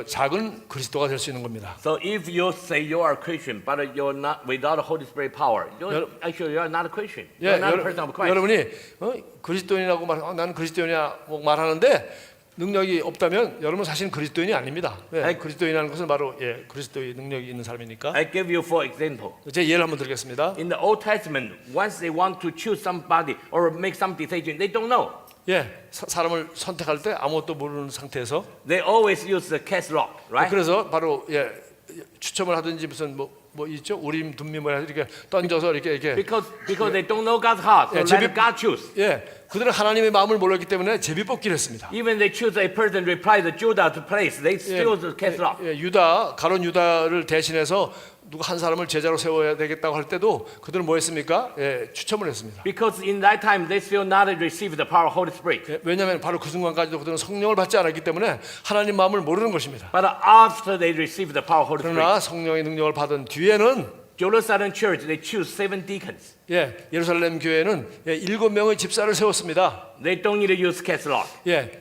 작은 그리스도가 될 수 있는 겁니다. So if you say you are a Christian, but you're not without the Holy Spirit power, actually you're not a Christian. You're not a person of Christ. 여러분이 그리스도인이라고 나는 그리스도인이야 말하는데 능력이 없다면 여러분 사실은 그리스도인이 아닙니다. 그리스도인이라는 것은 바로 그리스도의 능력이 있는 사람이니까. I give you for example. 제 예를 한번 드리겠습니다. In the Old Testament, once they want to choose somebody or make some decision, they don't know. 사람을 선택할 때 아무것도 모르는 상태에서 They always use the cast lock, right? 그래서 바로 추첨을 하든지 무슨 뭐 있죠? 우림 둠미 뭐 이렇게 던져서 이렇게 Because they don't know God's heart, so let God choose. 그들은 하나님의 마음을 몰랐기 때문에 제비 뽑기를 했습니다. Even they choose a person to reply the Judah to place, they still cast lock. 가론 유다를 대신해서 누가 한 사람을 제자로 세워야 되겠다고 할 때도 그들은 뭐 했습니까? 추첨을 했습니다. Because in that time they still not received the power of Holy Spirit. 왜냐하면 바로 그 순간까지도 그들은 성령을 받지 않았기 때문에 하나님 마음을 모르는 것입니다. But after they received the power of Holy Spirit, 그러나 성령의 능력을 받은 뒤에는 Jerusalem church they choose 7 deacons. 예루살렘 교회는 7명의 집사를 세웠습니다. They don't need to use cast lock.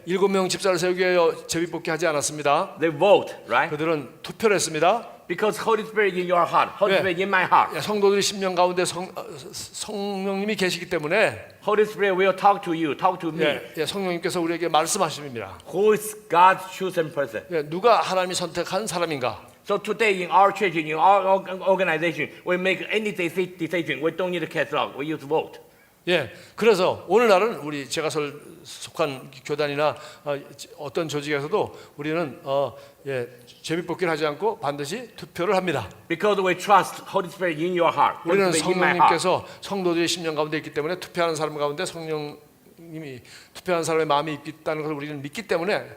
7명 집사를 세우기 위하여 제비 뽑기 하지 않았습니다. They vote, right? 그들은 투표를 했습니다. Because Holy Spirit in your heart, Holy Spirit in my heart. 성도들이 심령 가운데 성령님이 계시기 때문에 Holy Spirit will talk to you, talk to me. 성령님께서 우리에게 말씀하십니다. Who is God's chosen person? 누가 하나님이 선택한 사람인가? So today in our church, in our organization, we make any decision. We don't need to cast lock. We use vote. 그래서 오늘날은 우리 제가 속한 교단이나 어떤 조직에서도 우리는 제비뽑기를 하지 않고 반드시 투표를 합니다. Because we trust Holy Spirit in your heart. Holy 우리는 Spirit in my heart. 성령님께서 성도들의 심령 가운데 있기 때문에 투표하는 사람 가운데 성령님이 투표하는 사람의 마음이 있다는 것을 우리는 믿기 때문에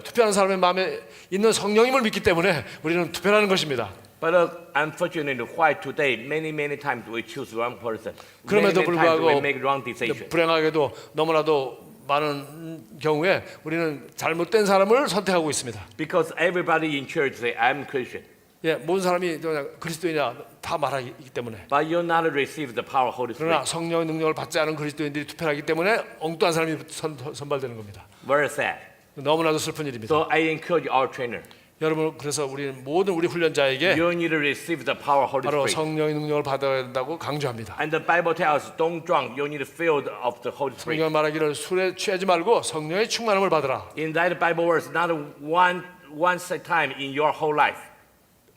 투표하는 사람의 마음에 있는 성령님을 믿기 때문에 우리는 투표하는 것입니다. But unfortunately, why today many times we choose wrong person. 그럼에도 Many times 불구하고 we make wrong decision. 불행하게도 너무나도 많은 경우에 우리는 잘못된 사람을 선택하고 있습니다. Because everybody in church say I'm Christian, 예, 모든 사람이 그냥 그리스도인이야 다 말하기 때문에. but you're not receive the power of Holy Spirit. 그러나 성령의 능력을 받지 않은 그리스도인들이 투표하기 때문에 엉뚱한 사람이 선발되는 겁니다. Very sad. 너무나도 슬픈 일입니다. So I encourage our trainer. 여러분, 그래서 우리는 모든 우리 훈련자에게 You need to receive the power of Holy 바로 Spirit. 성령의 능력을 받아야 된다고 강조합니다. And the Bible tells us, don't drunk. You need to fill of the Holy Spirit. 성경은 말하기를 술에 취하지 말고 성령의 충만함을 받으라. In that Bible verse, not once a time in your whole life.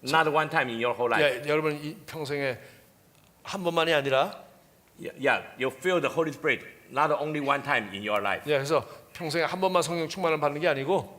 Not one time in your whole life. 예, 여러분 이 평생에 한 번만이 아니라 Yeah, you feel the Holy Spirit not only one time in your life. 예, 그래서 평생에 한 번만 성령 충만을 받는 게 아니고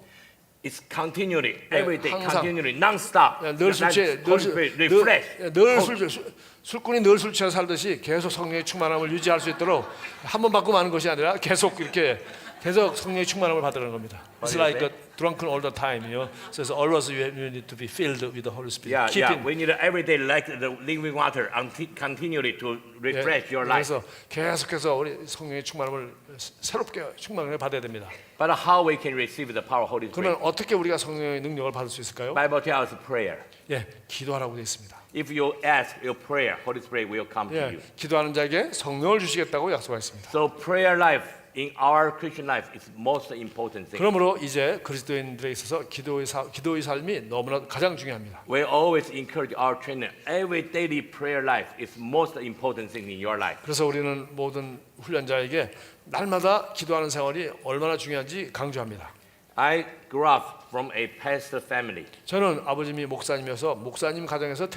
It's continually, every day, 항상. continually, non-stop. 늘술 취해 Holy Spirit refresh. 술꾼이 늘 술 취해 살듯이 계속 성령의 충만함을 유지할 수 있도록 한 번 받고 마는 것이 아니라 계속 이렇게 계속 성령의 충만함을 받으는 겁니다. It's like a drunken all the time, you know. So always you need to be filled with the Holy Spirit. Yeah. We need every day like the living water, continually to refresh your life. 그래서 계속해서 우리 성령의 충만함을 새롭게 충만을 받아야 됩니다. But how we can receive the power of Holy Spirit? 그러면 어떻게 우리가 성령의 능력을 받을 수 있을까요? Bible tells us prayer. 예, 기도하라고 되어 있습니다. If you ask your prayer, Holy Spirit will come to 예, you. 기도하는 자에게 성령을 주시겠다고 약속하였습니다. So prayer life in our Christian life is most important thing. 그러므로 이제 그리스도인들에 있어서 기도의 삶이 너무나 가장 중요합니다. We always encourage our trainer. Every daily prayer life is most important thing in your life. 그래서 우리는 모든 훈련자에게 날마다 기도하는 생활이 얼마나 중요한지 강조합니다. I grew up from a pastor family. 저는 아버님이 목사님이어서 목사님 가정에서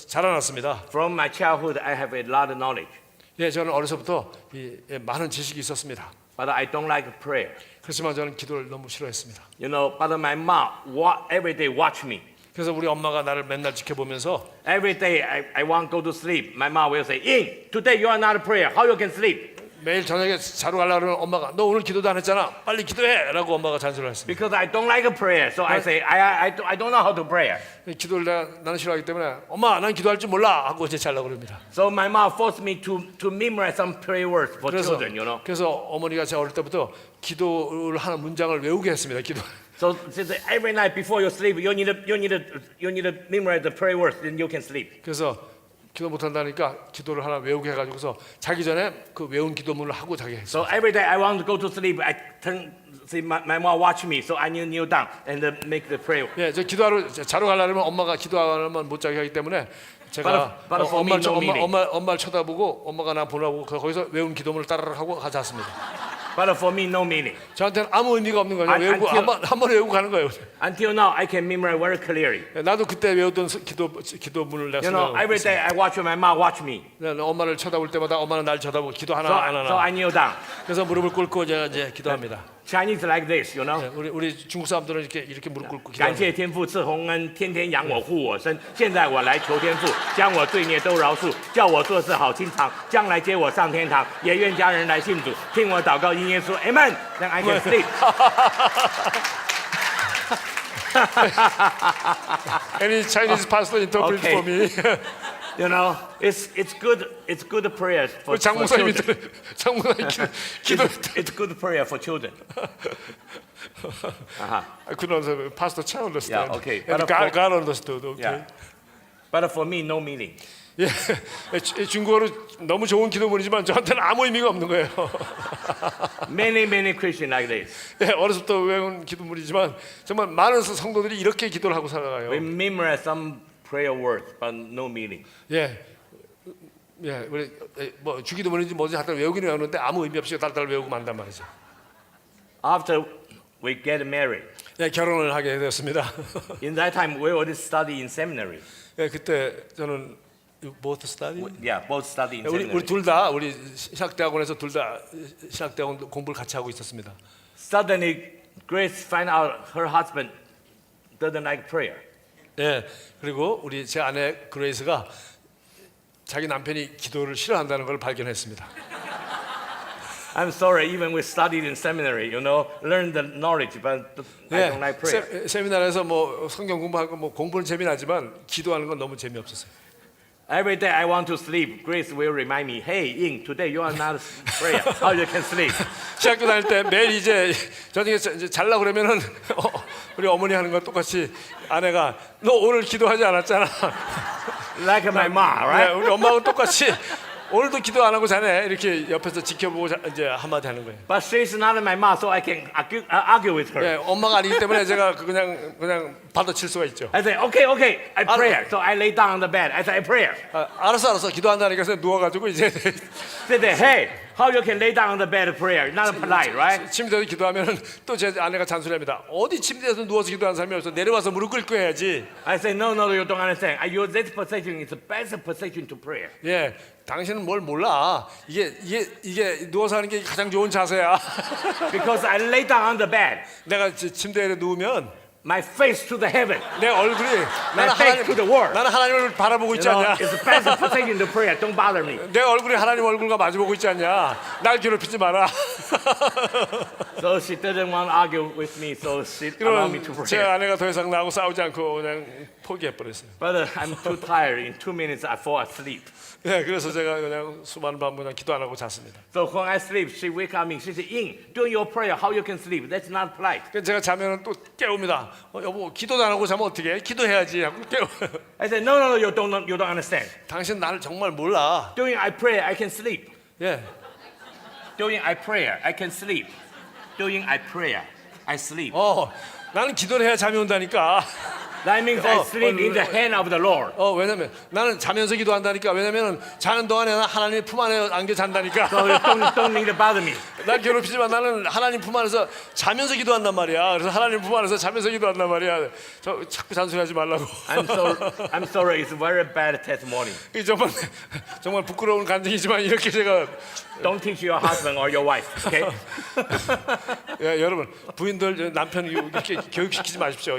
자라났습니다. From my childhood, I have a lot of knowledge, 예, 저는 어려서부터 많은 지식이 있었습니다. but I don't like prayer. 그렇지만 저는 기도를 너무 싫어했습니다. You know, but my mom every day watch me. 그래서 우리 엄마가 나를 맨날 지켜보면서 Every day I want to go to sleep. My mom will say, "In, today you are not prayer. How you can sleep?" 매일 저녁에 자러 가려고 그러면 엄마가 너 오늘 기도도 안 했잖아. 빨리 기도해라고 엄마가 잔소리를 했습니다. Because I don't like prayer, so I say, I don't know how to pray. 기도를 나는 싫어하기 때문에 엄마 난 기도할 줄 몰라 하고 이제 자려고 그럽니다. So my mom forced me to memorize some prayer words for children, you know. 그래서 어머니가 제가 어릴 때부터 기도를 하는 문장을 외우게 했습니다. 기도. So every night before you sleep, you need to memorize the prayer words, then you can sleep. 그래서 기도 못한다니까 기도를 하나 외우게 해가지고서 자기 전에 그 외운 기도문을 하고 자게 했어요. So every day I want to go to sleep, I see my mom watch me, so I kneel down and make the prayer. 예, 저 기도하러 자러 가려면 엄마가 기도하면 못 자게 하기 때문에 제가 But for me, no meaning. 엄마를 쳐다보고 엄마가 나 보라고 거기서 외운 기도문을 따르르 하고 잤습니다. But for me, no meaning. 저한테는 아무 의미가 없는 거죠. 외우고 한번 외우고 가는 거예요. Until now, I can memorize very clearly. 나도 그때 외우던 기도문을 내가 You know, every day I watch my mom watch me. 엄마를 쳐다볼 때마다 엄마는 날 쳐다보고 기도 하나 안 So 하나. I kneel down. 그래서 무릎을 꿇고 제가 이제 기도합니다. Chinese like this, you know. 우리 중국 사람들은 이렇게 무릎 꿇고 感 기도합니다. 谢天父赐洪恩，天天养我护我身。现在我来求天父，将我罪孽都饶恕，叫我做事好心肠，将来接我上天堂。也愿家人来信主，听我祷告，因耶稣，Amen。让 I can sleep。 Any Chinese pastor interpret Okay. for me? You know, it's good prayer for 장목사님이 children. 장목사님 기도. It's good prayer for children. I couldn't understand. Pastor Chan understand. Yeah, okay. And But God understood. Okay. Yeah. But for me, no meaning. 예, 중국어로 너무 좋은 기도문이지만 저한테는 아무 의미가 없는 거예요. Many Christians like this. 예, 어려서부터 외운 기도문이지만 정말 많은 성도들이 이렇게 기도를 하고 We 살아가요. memorize some prayer words, but no meaning. 예, 우리 뭐 주기도문인지 뭐지 하여튼 외우기는 외우는데 아무 의미 없이 달달 외우고 만단 말이죠. After we get married, 예, 결혼을 하게 되었습니다. in that time we already study in seminary. 예, 그때 저는 both study. Yeah, both study in 우리 seminary. 둘 다 우리 신학대학원에서 둘 다 신학대학원 공부를 같이 하고 있었습니다. Suddenly, Grace find out her husband doesn't like prayer. 예, 그리고 우리 제 아내 그레이스가 자기 남편이 기도를 싫어한다는 걸 발견했습니다. I'm sorry. Even we studied in seminary, learn the knowledge, but I don't like prayer. 세미나에서 뭐 성경 공부하고 뭐 공부는 재미나지만 기도하는 건 너무 재미없었어요. Every day I want to sleep. Grace will remind me, hey, Ying, today you are not prayer. How you can sleep? 시학교 다닐 때 매일 이제 저녁에 이제 잘라 그러면은 우리 어머니 하는 거 똑같이 아내가 너 오늘 기도하지 않았잖아. Like my mom, right? 네, 우리 엄마하고 똑같이 오늘도 기도 안 하고 자네 이렇게 옆에서 지켜보고 이제 한마디 하는 거예요. But she's not my mom, so I can argue with her. 네, 엄마가 아니기 때문에 제가 그냥 받아칠 수가 있죠. I say, okay, I prayer. So I lay down on the bed. I say, I prayer. 알았어 기도한다니까 해서 누워가지고 이제 Say, hey, how you can lay down on the bed and prayer? Not polite, right? 침대에서 기도하면은 또 제 아내가 잔소리합니다. 어디 침대에서 누워서 기도하는 사람이 없어 내려와서 무릎 꿇고 해야지. I say, no, you don't understand. This position is the best position to prayer. 예, 당신은 뭘 몰라. 이게 누워서 하는 게 가장 좋은 자세야. Because I lay down on the bed, 내가 침대에 누우면 my face to the heaven. 내 얼굴이 My face to the world. 나는 하나님을 바라보고 있지 않냐? It's the best position to prayer. Don't bother me. 내 얼굴이 하나님 얼굴과 마주보고 있지 않냐? 날 괴롭히지 마라. So she didn't want to argue with me, so she allowed me to 그럼 제 pray. 아내가 더 이상 나하고 싸우지 않고 그냥 포기해 버렸어요. But I'm too tired. In 2 minutes, I fall asleep. 예, 그래서 제가 그냥 수많은 밤 그냥 기도 안 하고 잤습니다. So when I sleep, she wake up me. She say, "Ying, doing your prayer, how you can sleep? That's not polite." 그래서 제가 자면은 또 깨웁니다. 여보, 기도도 안 하고 자면 어떻게? 기도해야지 하고 깨워. I said, "No, you don't understand. 당신 나를 정말 몰라. Doing I prayer, I can sleep. 예, Doing I prayer, I can sleep. Doing I prayer, I sleep. 나는 기도를 해야 잠이 온다니까. That means I sleep in the hand of the Lord. 왜냐면 나는 자면서 기도한다니까. 왜냐면은 자는 동안에 난 하나님 품 안에 안겨 잔다니까. So you don't need to bother me. 날 괴롭히지만 나는 하나님 품 안에서 자면서 기도한단 말이야. 그래서 하나님 품 안에서 자면서 기도한단 말이야. 저 자꾸 잔소리하지 말라고. I'm sorry. It's very bad testimony. 이 정말 부끄러운 간증이지만 이렇게 제가 Don't teach your husband or your wife. Okay? 예, 여러분 부인들 남편 이렇게 교육시키지 마십시오.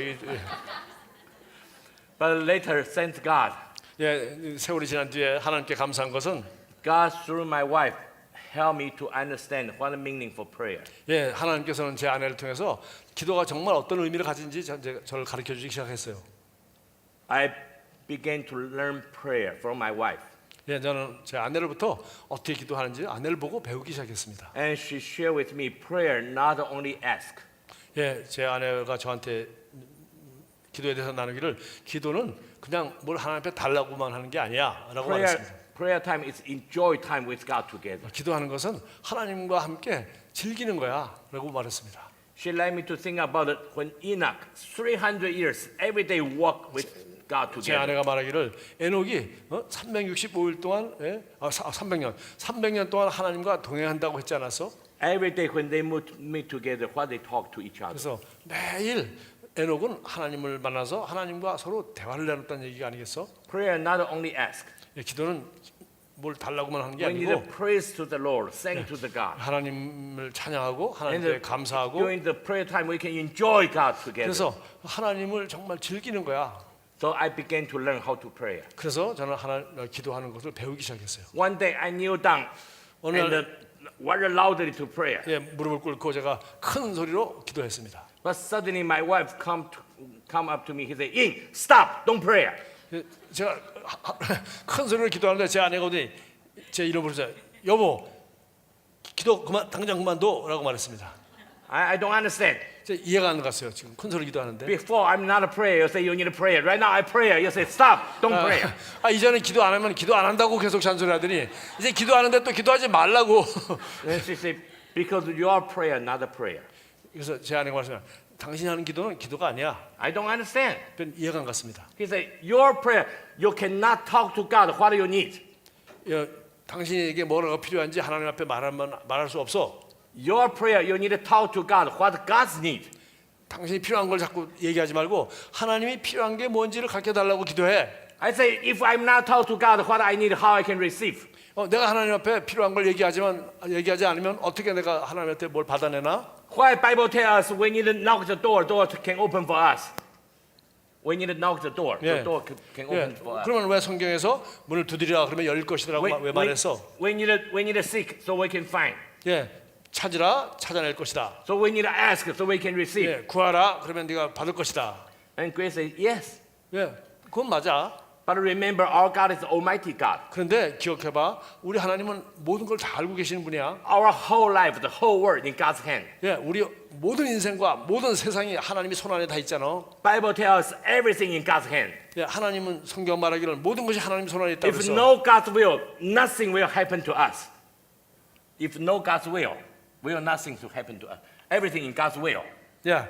But later, thank God. 예, 세월이 지난 뒤에 하나님께 감사한 것은 God through my wife helped me to understand what the meaning for prayer. 예, 하나님께서는 제 아내를 통해서 기도가 정말 어떤 의미를 가진지 저를 가르쳐 주기 시작했어요. I began to learn prayer from my wife. 예, 저는 제 아내로부터 어떻게 기도하는지 아내를 보고 배우기 시작했습니다. And she shared with me prayer not only ask. 예, 제 아내가 저한테 기도에 대해서 나누기를 기도는 그냥 뭘 하나님 앞에 달라고만 하는 게 아니야라고 말했습니다. Prayer time is enjoy time with God together. 기도하는 것은 하나님과 함께 즐기는 거야라고 말했습니다. She led me to think about it when Enoch 300 years every day walked with God 제 together. 아내가 말하기를 에녹이 365일 동안 300년 동안 하나님과 동행한다고 했지 않았어? Every day when they meet together, what they talk to each other. 그래서 매일 에녹은 하나님을 만나서 하나님과 서로 대화를 나눴다는 얘기가 아니겠어? Prayer not only ask. 기도는 뭘 달라고만 하는 게 We need to 아니고 praise to the Lord, sing to the God. 하나님을 찬양하고 하나님께 And 감사하고 during the prayer time, we can enjoy God together. 그래서 하나님을 정말 즐기는 거야. So I began to learn how to pray. 그래서 저는 기도하는 것을 배우기 시작했어요. One day I kneel down 오늘 and very loudly to prayer. 예, 무릎을 꿇고 제가 큰 소리로 기도했습니다. But suddenly my wife come up to me. He said, "Ying, stop! Don't pray." 제가 큰 소리로 기도하는데 제 아내가 어디 제 이름을 부르자. 여보, 기도 그만 당장 그만둬라고 말했습니다. I don't understand. 이해가 안 갔어요. 지금 큰 소리 기도하는데. Before I'm not a prayer. You say you need a prayer. Right now I pray. You say stop. Don't pray. 이전에 기도 안 하면 기도 안 한다고 계속 잔소리하더니 이제 기도하는데 또 기도하지 말라고. And she said, because your prayer, not a prayer. 그래서 제 아내가 말했어요. 당신이 하는 기도는 기도가 아니야. I don't understand. 이해가 안 갔습니다. He said, your prayer, you cannot talk to God what you need. 당신에게 뭐가 필요한지 하나님 앞에 말할 수 없어. Your prayer, you need to talk to God what God's need. 당신이 필요한 걸 자꾸 얘기하지 말고 하나님이 필요한 게 뭔지를 가르쳐 달라고 기도해. I say, if I'm not talk to God what I need, how I can receive? 내가 하나님 앞에 필요한 걸 얘기하지 않으면 어떻게 내가 하나님한테 뭘 받아내나? Why Bible tells us we need to knock the door can open for us. We need to knock the door. The door can open for us. 그러면 왜 성경에서 문을 두드리라 그러면 열릴 것이라고 왜 말했어? We need to seek so we can find. 예, 찾으라 찾아낼 것이다. So we need to ask so we can receive. 예, 구하라 그러면 네가 받을 것이다. And grace says, yes. 예, 그건 맞아. But remember, our God is Almighty God. 그런데 기억해봐, 우리 하나님은 모든 걸 다 알고 계시는 분이야. Our whole life, the whole world in God's hand. 예, 우리 모든 인생과 모든 세상이 하나님이 손 안에 다 있잖아. Bible tells us everything in God's hand. 예, 하나님은 성경 말하기를 모든 것이 하나님 손 안에 있다고 If 그랬어. no God's will, nothing will happen to us. If no God's will nothing to happen to us. Everything in God's will. 예,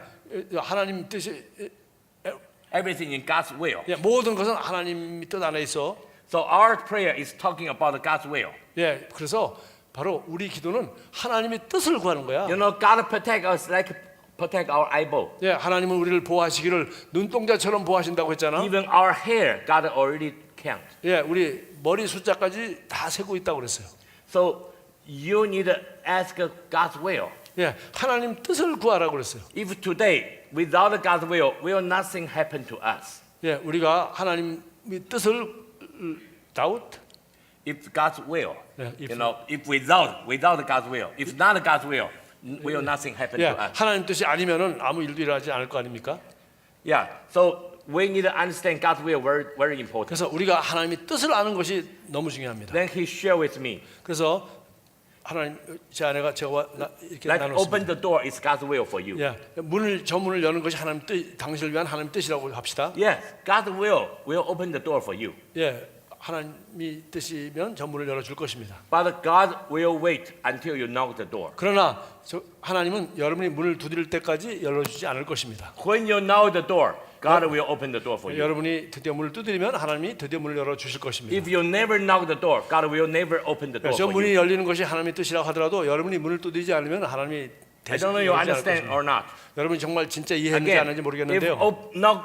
하나님 뜻이 Everything in God's will. 예, 모든 것은 하나님 뜻 안에 있어. So our prayer is talking about God's will. 예, 그래서 바로 우리 기도는 하나님의 뜻을 구하는 거야. You know, God protect us like protect our eyeball. 예, 하나님은 우리를 보호하시기를 눈동자처럼 보호하신다고 했잖아. Even our hair, God already count. 예, 우리 머리 숫자까지 다 세고 있다고 그랬어요. So you need to ask God's will. 예, 하나님 뜻을 구하라고 그랬어요. If today, without God's will nothing happen to us? 예, 우리가 하나님의 뜻을 doubt. If God's will, Yeah, if- you know, if without God's will, if not God's will nothing happen 예, to us? 하나님 뜻이 아니면은 아무 일도 일어나지 않을 거 아닙니까? Yeah. So we need to understand God's will very, very important. 그래서 우리가 하나님의 뜻을 아는 것이 너무 중요합니다. Then He shared with me, 그래서 하나님 제 아내가 저와 이렇게 like 나눴습니다. open the door is God's will for you. 예, 저 문을 여는 것이 하나님 뜻, 당신을 위한 하나님 뜻이라고 합시다. Yes, God's will open the door for you. 예, 하나님이 뜻이면 저 문을 열어줄 것입니다. But God will wait until you knock the door. 그러나 하나님은 여러분이 문을 두드릴 때까지 열어주지 않을 것입니다. When you knock the door, God will open the door for you. 여러분이 드디어 문을 두드리면 하나님이 드디어 문을 열어주실 것입니다. If you never knock the door, God will never open the door 저 for you. 문이 열리는 것이 하나님의 뜻이라고 하더라도 여러분이 문을 두드리지 않으면 하나님이 I don't know you 열지 않을 understand 것입니다. or not. 여러분이 정말 진짜 이해했는지 Again, 안 했는지 모르겠는데요.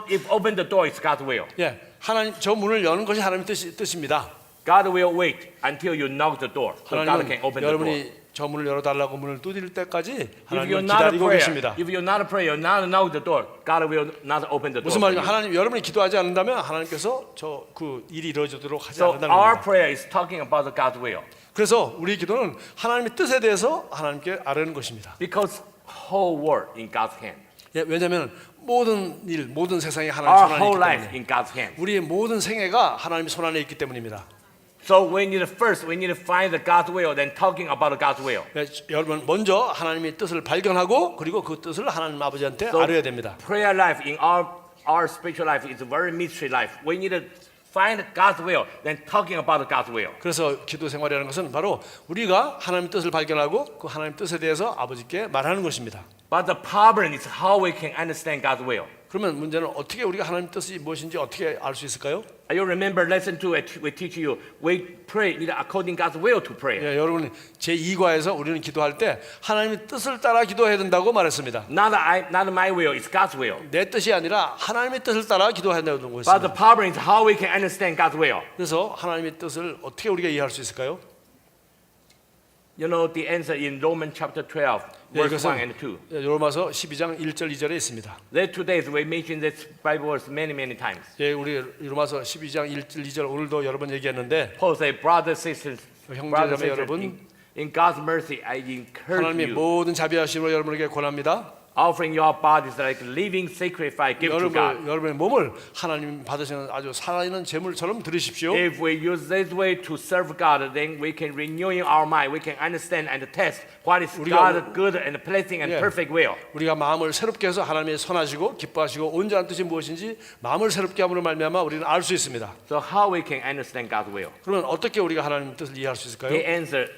if open the door is God's will, 예, 하나님 저 문을 여는 것이 하나님의 뜻입니다. God will wait until you knock the door, so God 하나님은 can open the door. 여러분이 저 문을 열어달라고 문을 두드릴 때까지 If 하나님은 you're not a 기다리고 prayer, 계십니다. if you're not a prayer, not knock the door, God will not open the door. 무슨 for 말이냐? you. 하나님 여러분이 기도하지 않는다면 하나님께서 저 그 일이 이루어지도록 하지 So 않는다는 our 겁니다. prayer is talking about God's will, 그래서 우리 기도는 하나님의 뜻에 대해서 하나님께 아뢰는 것입니다. because whole world in God's hand, 예, 왜냐하면 모든 일, 모든 세상이 하나님 our 손 안에 whole 있기 life 때문에 in God's hand. 우리의 모든 생애가 하나님의 손 안에 있기 때문입니다. So we need to find the God's will, then talking about God's will. 예, 여러분 먼저 하나님의 뜻을 발견하고 그리고 그 뜻을 하나님 아버지한테 So 아뢰야 됩니다. prayer life in our spiritual life is a very mystery life. We need to find God's will, then talking about God's will. 그래서 기도 생활이라는 것은 바로 우리가 하나님의 뜻을 발견하고 그 하나님의 뜻에 대해서 아버지께 말하는 것입니다. But the problem is how we can understand God's will. 그러면 문제는 어떻게 우리가 하나님 뜻이 무엇인지 어떻게 알 수 있을까요? You remember lesson 2 we teach you we pray need according God's will to pray. 예, 여러분 제 2과에서 우리는 기도할 때 하나님의 뜻을 따라 기도해야 된다고 말했습니다. Not my will, it's God's will. 내 뜻이 아니라 하나님의 뜻을 따라 기도해야 된다고 But the 했습니다. problem is how we can understand God's will. 그래서 하나님의 뜻을 어떻게 우리가 이해할 수 있을까요? You know the answer in Romans chapter 12, 예, verse 1 이것은 and 2. 예, 로마서 12장 1절 2절에 있습니다. There 2 days we mentioned this Bible verse many times. 예, 우리 로마서 12장 1절 2절 오늘도 여러 번 얘기했는데 Paul said, brothers, sisters, 형제자매 brothers, 여러분, sisters, in God's mercy I encourage 하나님의 you, 모든 자비하심으로 여러분에게 권합니다. offering your bodies like living sacrifice give to God. 여러분의 몸을 하나님 받으시는 아주 살아있는 제물처럼 드리십시오. If we use this way to serve God, then we can renew our mind. We can understand and test what is 우리가- God's good and pleasing and 예. perfect will. 우리가 마음을 새롭게 해서 하나님의 선하시고 기뻐하시고 온전한 뜻이 무엇인지 마음을 새롭게 함으로 말미암아 우리는 알 수 있습니다. So how we can understand God's will? 그러면 어떻게 우리가 하나님의 뜻을 이해할 수 있을까요? The answer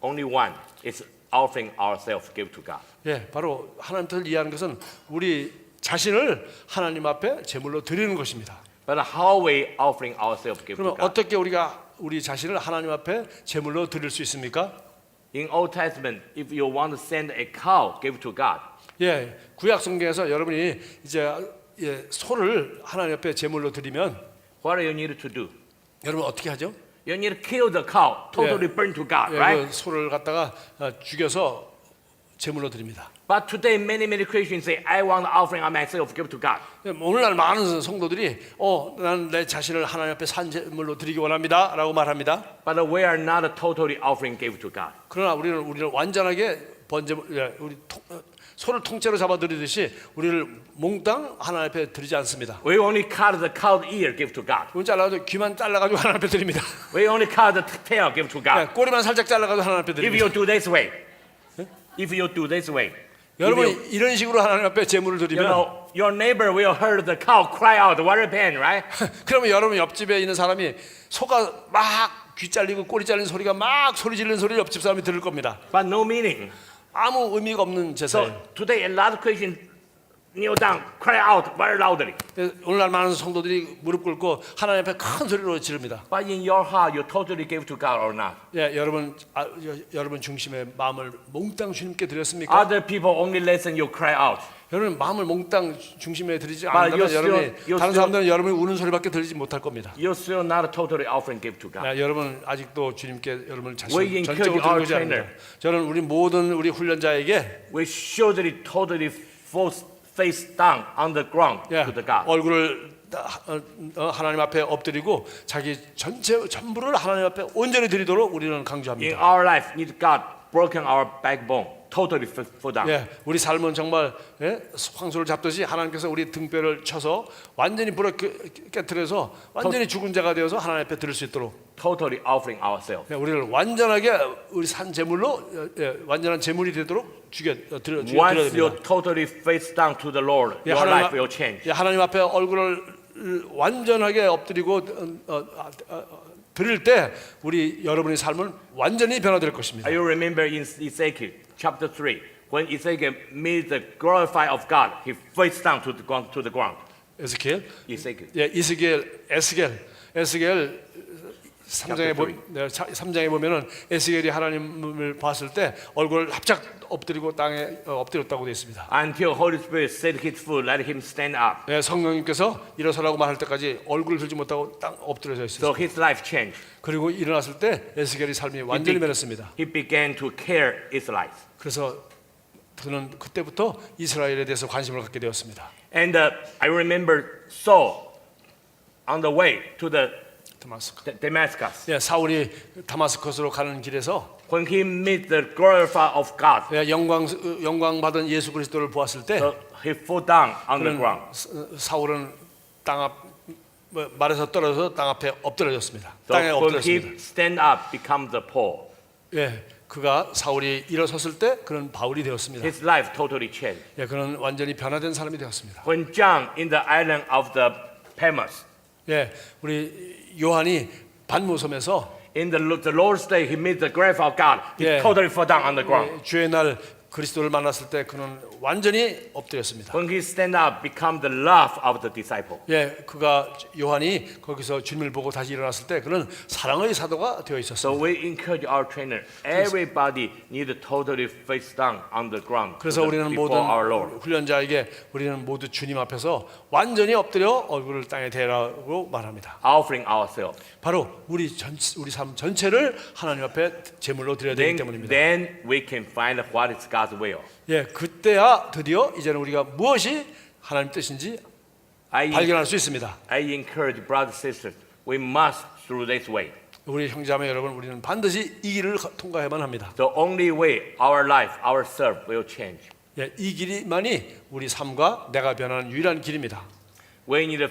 only one is offering ourselves give to God. 예, 바로 하나님 뜻을 이해하는 것은 우리 자신을 하나님 앞에 제물로 드리는 것입니다. But how we offering ourselves give to 그러면 God? 어떻게 우리가 우리 자신을 하나님 앞에 제물로 드릴 수 있습니까? In Old Testament, if you want to send a cow, give to God. 예, 구약 성경에서 여러분이 이제 소를 하나님 앞에 제물로 드리면 What do you need to do? 여러분 어떻게 하죠? You need to kill the cow, totally burn to God, 예, right? 그 소를 갖다가 죽여서 제물로 드립니다. But today, many Christians say, I want the offering of myself give to God. 예, 오늘날 많은 성도들이 나는 내 자신을 하나님 앞에 산 제물로 드리기 원합니다라고 말합니다. But we are not totally offering give to God. 그러나 우리는 완전하게 우리 소를 통째로 잡아들이듯이 우리를 몽땅 하나님 앞에 드리지 않습니다. We only cut the cow's ear, give to God. 그건 잘라도 귀만 잘라가지고 하나님 앞에 드립니다. We only cut the tail, give to God. 꼬리만 살짝 잘라가지고 하나님 앞에 If 드립니다. you do this way, if you do this way, 여러분 이런 식으로 하나님 앞에 제물을 you 드리면 know, your neighbor will hear the cow cry out, what a pain, right? 그러면 여러분 옆집에 있는 사람이 소가 막 귀 잘리고 꼬리 잘리는 소리가 막 소리 지르는 소리를 옆집 사람이 들을 겁니다. But no meaning. 아무 의미가 없는 제사예요. So today, a lot of Christians kneel down, cry out very loudly. 오늘날 많은 성도들이 무릎 꿇고 하나님 앞에 큰 소리로 지릅니다. But in your heart, you totally give to God or not? 여러분 중심에 마음을 몽땅 주님께 드렸습니까? Other people only listen you cry out. 여러분 마음을 몽땅 중심에 드리지 But 않는다면 you're 여러분이 still- 다른 사람들은 여러분이 우는 소리밖에 들리지 못할 겁니다. You're still not totally offering give to God. 여러분 아직도 주님께 여러분을 We encourage 전적으로 our 드리지 않습니다. trainer. 저는 우리 모든 우리 훈련자에게 We should totally face down on the ground to the God. 얼굴을 하나님 앞에 엎드리고 자기 전부를 하나님 앞에 온전히 드리도록 우리는 In 강조합니다. our life, need God broken our backbone, totally fall down. 우리 삶은 정말 황소를 잡듯이 하나님께서 우리 등뼈를 쳐서 완전히 불어 깨뜨려서 완전히 죽은 자가 되어서 하나님 앞에 드릴 수 있도록 Totally offering ourselves. 우리를 완전하게 우리 산 제물로 완전한 제물이 되도록 드려야 Once you 됩니다. totally face down to the Lord, your life will change. 하나님 앞에 얼굴을 완전하게 엎드리고 드릴 때 우리 여러분의 삶은 완전히 변화될 것입니다. You remember in Ezekiel chapter 3, when Ezekiel met the glorify of God, he faced down to the ground. 에스겔, Ezekiel. 에스겔 3장에 보면은 에스겔이 하나님을 봤을 때 얼굴을 합작 엎드리고 땅에 엎드렸다고 되어 있습니다. Until Holy Spirit set his foot, let him stand up. 성령님께서 일어서라고 말할 때까지 얼굴을 들지 못하고 땅 엎드려져 So 있었어요. his life changed. 그리고 일어났을 때 에스겔의 삶이 완전히 변했습니다. He began to care Israelites. 그래서 그는 그때부터 이스라엘에 대해서 관심을 갖게 되었습니다. And I remember Saul on the way to the Damascus. 사울이 다마스커스로 가는 길에서 When he met the glorify of God, 영광 받은 예수 그리스도를 보았을 때 he fell down on the ground. 사울은 말에서 떨어져서 땅 앞에 엎드려졌습니다. So 땅에 when 엎드렸습니다. he stand up, becomes the Paul. 그가 사울이 일어섰을 때 그는 바울이 되었습니다. His life totally changed. 그는 완전히 변화된 사람이 되었습니다. When John in the island of the Patmos, 우리 요한이 반모섬에서 in the Lord's day, he met the grave of God. He totally fell down on the ground. 주의 날 그리스도를 만났을 때 그는 완전히 엎드렸습니다. When he stand up, become the love of the disciple. 그가 요한이 거기서 주님을 보고 다시 일어났을 때 그는 사랑의 사도가 되어 So 있었습니다. we encourage our trainer. Everybody need to totally face down on the ground 그래서 우리는 before our 모든 Lord. 훈련자에게 우리는 모두 주님 앞에서 완전히 엎드려 얼굴을 땅에 대라고 말합니다. Offering ourselves. 바로 우리 삶 전체를 하나님 앞에 제물로 드려야 되기 때문입니다. Then we can find what is God's will. 그때야 드디어 이제는 우리가 무엇이 하나님 뜻인지 I 발견할 수 있습니다. encourage brothers and sisters. We must through this way. 우리 형제자매 여러분, 우리는 반드시 이 길을 통과해야만 합니다. The only way our life, ourselves will change. 이 길이만이 우리 삶과 내가 변하는 유일한 길입니다. We need to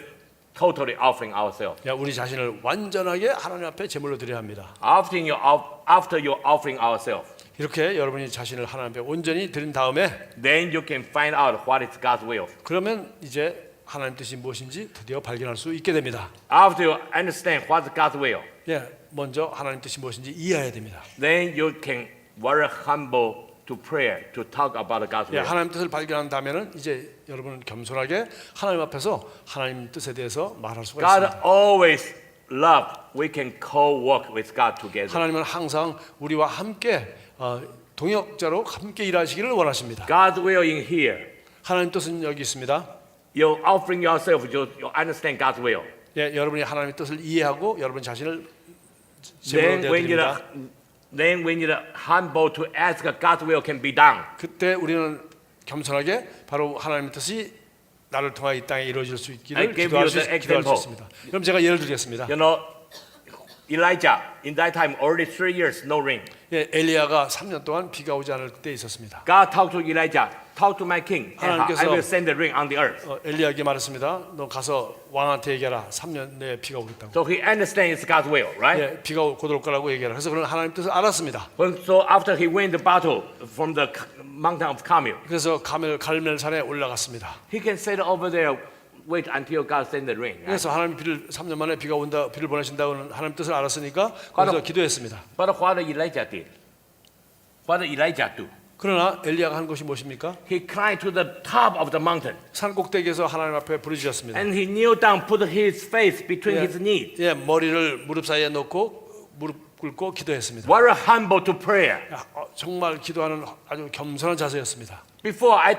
totally offering ourselves. 우리 자신을 완전하게 하나님 앞에 제물로 드려야 합니다. After you offering ourselves, 이렇게 여러분이 자신을 하나님 앞에 온전히 드린 다음에 then you can find out what is God's will. 그러면 이제 하나님 뜻이 무엇인지 드디어 발견할 수 있게 됩니다. After you understand what is God's will, 먼저 하나님 뜻이 무엇인지 이해해야 됩니다. then you can very humble to prayer to talk about God's will. 하나님 뜻을 발견한 다음에는 이제 여러분은 겸손하게 하나님 앞에서 하나님 뜻에 대해서 말할 수가 God 있습니다. always love. We can co-work with God together. 하나님은 항상 우리와 함께 동역자로 함께 일하시기를 원하십니다. God's will in here. 하나님 뜻은 여기 있습니다. You offering yourself, you understand God's will. 여러분이 하나님의 뜻을 이해하고 여러분 자신을 제물로 드립니다. Then we need to humble to ask God's will can be done. 그때 우리는 겸손하게 바로 하나님의 뜻이 나를 통하여 이 땅에 이루어질 수 있기를 기도할 수 있습니다. 그럼 제가 예를 들겠습니다. You know, Elijah in that time already 3 years no rain. 예, 엘리야가 3년 동안 비가 오지 않을 때 있었습니다. God talked to Elijah, talk to my king, Ahab. I 하나님께서- will send the rain on the earth. 엘리야에게 말했습니다. 너 가서 왕한테 얘기하라. 3년 내에 비가 오겠다고. So he understands God's will, right? 예, 비가 곧 올 거라고 얘기하라. 그래서 그는 하나님 뜻을 알았습니다. So after he win the battle from the mountain of Carmel, 그래서 갈멜산에 올라갔습니다. he can sit over there, wait until God send the rain. Right? 그래서 하나님 비를 3년 만에 비가 온다, 비를 보내신다고는 하나님 뜻을 알았으니까 거기서 기도했습니다. But what Elijah did? What did Elijah do? 그러나 엘리야가 한 것이 무엇입니까? He climbed to the top of the mountain 산 꼭대기에서 하나님 앞에 부르짖었습니다. and he kneeled down, put his face between his knees. 예, 머리를 무릎 사이에 놓고 무릎 꿇고 기도했습니다. Very humble to prayer. 정말 기도하는 아주 겸손한 자세였습니다. Before I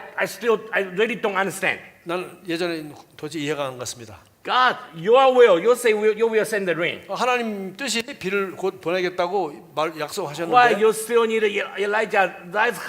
really don't understand. 나는 예전에 도저히 이해가 안 갔습니다. God, your will, you say you will send the rain. 하나님 뜻이 비를 곧 보내겠다고 Why 약속하셨는데 you still need Elijah that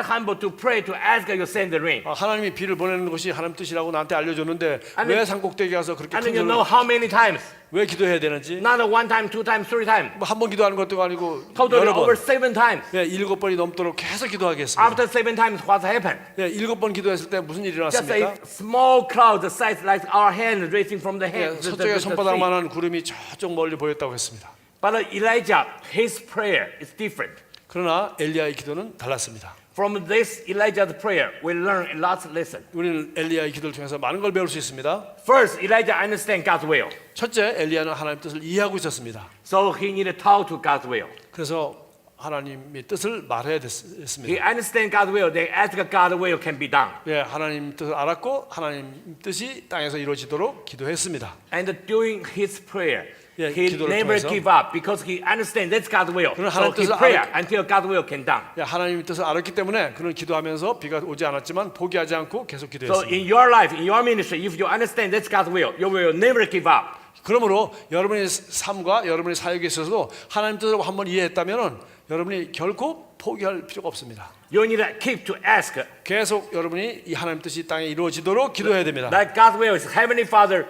humble to pray to ask you send the rain? 하나님이 비를 보내는 것이 하나님 뜻이라고 나한테 알려줬는데 아니, 왜 산꼭대기 가서 그렇게 And 큰 you know 소리를 how many times? 왜 기도해야 되는지 Not one time, two times, three times. 한 번 기도하는 것도 아니고 Totally 여러 over 번 7 times. 7번이 넘도록 계속 기도하게 했습니다. After 7 times, what happened? 7번 기도했을 때 무슨 일이 Just 일어났습니까? a small cloud the size like our hand raising from the hand. 서쪽에 손바닥만한 구름이 저쪽 멀리 보였다고 했습니다. But Elijah, his prayer is different. 그러나 엘리야의 기도는 달랐습니다. From this Elijah's prayer, we learn a lot of lesson. 우리는 엘리야의 기도를 통해서 많은 걸 배울 수 있습니다. First, Elijah understand God's will, 첫째, 엘리야는 하나님의 뜻을 이해하고 있었습니다. so he needed to talk to God's will. 그래서 하나님의 뜻을 말해야 He 됐습니다. understand God's will. They ask God's will can be done. 예, 하나님 뜻을 알았고 하나님 뜻이 땅에서 이루어지도록 기도했습니다. And during his prayer, 예, he 기도를 never 통해서. give up because he understands that's God's will. 그는 So 하나님 he 뜻을 pray until God's will can done. 예, 하나님의 뜻을 알았기 때문에 그는 기도하면서 비가 오지 않았지만 포기하지 않고 계속 So 기도했습니다. in your life, in your ministry, if you understand that's God's will, you will never give up. 그러므로 여러분의 삶과 여러분의 사역에 있어서도 하나님 뜻을 한번 이해했다면은 여러분이 결코 포기할 필요가 없습니다. You need to keep to ask. 계속 여러분이 이 하나님 뜻이 땅에 이루어지도록 기도해야 됩니다. Like God's will is Heavenly Father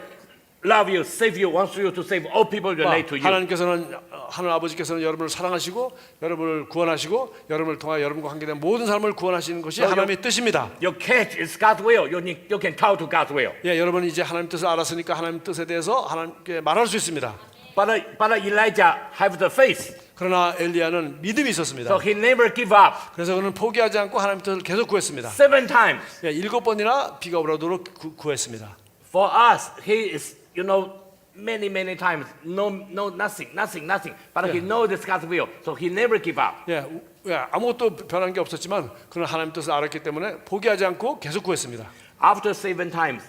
love you, save you, wants you to save all people relate to you. 하나님께서는 하늘 아버지께서는 여러분을 사랑하시고 여러분을 구원하시고 여러분을 통하여 여러분과 관계된 모든 사람을 구원하시는 것이 하나님의 뜻입니다. Your catch is God's will. You can talk to God's will. 예, 여러분이 이제 하나님 뜻을 알았으니까 하나님 뜻에 대해서 하나님께 말할 수 있습니다. But Elijah have the faith, 그러나 엘리야는 믿음이 so 있었습니다. he never give up. 그래서 그는 포기하지 않고 하나님 뜻을 계속 구했습니다. 7 times. 예, 7번이나 비가 오도록 구했습니다. For us, he is, many times, nothing. But he knows this God's will, so he never give up. 예, 아무것도 변한 게 없었지만 그는 하나님 뜻을 알았기 때문에 포기하지 않고 계속 구했습니다. After 7 times,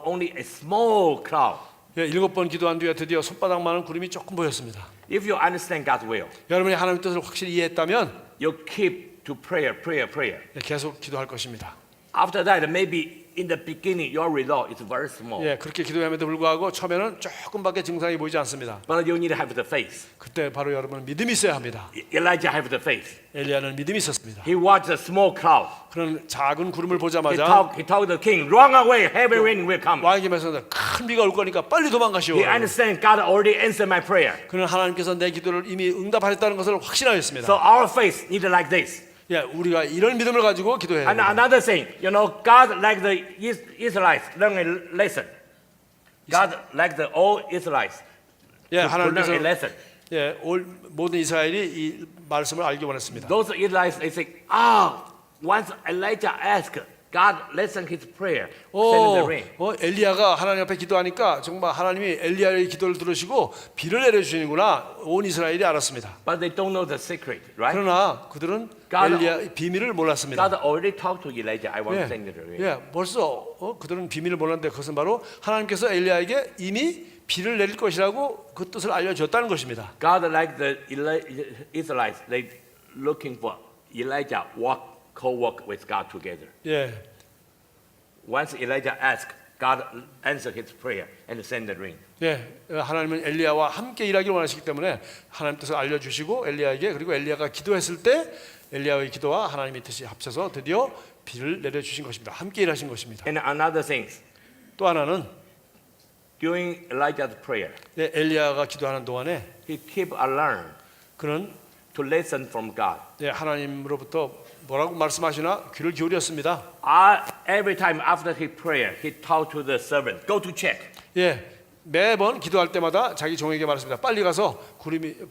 only a small cloud. 예, 7번 기도한 뒤에 드디어 손바닥만한 구름이 조금 보였습니다. If you understand God's will, 여러분이 하나님 뜻을 확실히 이해했다면 you keep to prayer. 예, 계속 기도할 것입니다. After that, maybe in the beginning, your result is very small. 예, 그렇게 기도함에도 불구하고 처음에는 조금밖에 증상이 보이지 않습니다. But you need to have the faith. 그때 바로 여러분은 믿음이 있어야 합니다. Elijah have the faith. 엘리야는 믿음이 있었습니다. He watched the small cloud. 그런 작은 구름을 He 보자마자 told the king, run away, heavy rain will come. 왕에게 말씀하셨다. 큰 비가 올 거니까 빨리 도망가시오. He understands God already answered my prayer. 그는 하나님께서 내 기도를 이미 응답하셨다는 것을 확신하였습니다. So our faith needs like this. 예, 우리가 이런 믿음을 가지고 기도해야 And 합니다. another thing, God like the Israelites learn a lesson. God like the old Israelites 예, to learn a 하나님께서 lesson. 예, 모든 이스라엘이 이 말씀을 알기 원했습니다. Those Israelites, they say, once Elijah asked, God listened his prayer, send the rain. 엘리야가 하나님 앞에 기도하니까 정말 하나님이 엘리야의 기도를 들으시고 비를 내려주시는구나 온 이스라엘이 알았습니다. But they don't know the secret, right? 그러나 그들은 God- 엘리야의 비밀을 몰랐습니다. God already talked to Elijah, I want to send the rain. 예, 벌써 그들은 비밀을 몰랐는데 그것은 바로 하나님께서 엘리야에게 이미 비를 내릴 것이라고 그 뜻을 알려줬다는 것입니다. God like the Israelites, they looking for Elijah co-work with God together. 예, Once Elijah asked, God answered his prayer and sent the rain. 예, 하나님은 엘리야와 함께 일하기를 원하시기 때문에 하나님 뜻을 알려주시고 엘리야에게 그리고 엘리야가 기도했을 때 엘리야의 기도와 하나님의 뜻이 합쳐서 드디어 비를 내려주신 것입니다. 함께 일하신 것입니다. And another thing, 또 하나는 during Elijah's prayer, 엘리야가 기도하는 동안에 he kept alert. 그는 to listen from God. 예, 하나님으로부터 뭐라고 말씀하시나 귀를 기울였습니다. Every time after his prayer, he talked to the servant, go to check. 예, 매번 기도할 때마다 자기 종에게 말했습니다. 빨리 가서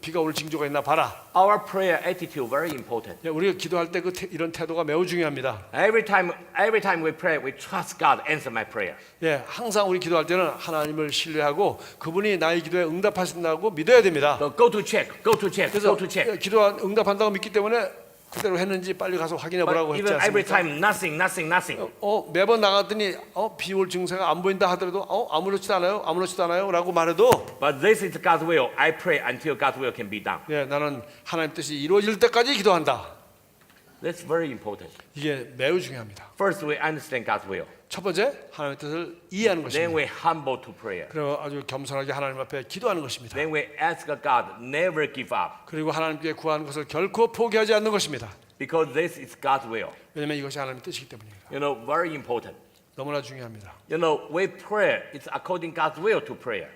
비가 올 징조가 있나 봐라. Our prayer attitude very important. 예, 우리가 기도할 때 이런 태도가 매우 중요합니다. Every time we pray, we trust God answer my prayer. 예, 항상 우리 기도할 때는 하나님을 신뢰하고 그분이 나의 기도에 응답하신다고 믿어야 됩니다. So go to check, go to check, 그래서 go to check. 응답한다고 믿기 때문에 그대로 했는지 빨리 가서 확인해 보라고 But 했지 even every 않습니까? time, nothing. 매번 나갔더니 비 올 증세가 안 보인다 하더라도 아무렇지도 않아요 라고 말해도 But this is God's will. I pray until God's will can be done. 예, 나는 하나님 뜻이 이루어질 때까지 기도한다. That's very important. 이게 매우 중요합니다. First, we understand God's will. 첫 번째, 하나님의 뜻을 이해하는 Then 것입니다. we humble to prayer. 그리고 아주 겸손하게 하나님 앞에 기도하는 것입니다. Then we ask God, never give up. 그리고 하나님께 구하는 것을 결코 포기하지 않는 것입니다. Because this is God's will. 왜냐하면 이것이 하나님의 뜻이기 때문입니다. You know, very important. 너무나 중요합니다. You know, we pray, it's according God's will to prayer.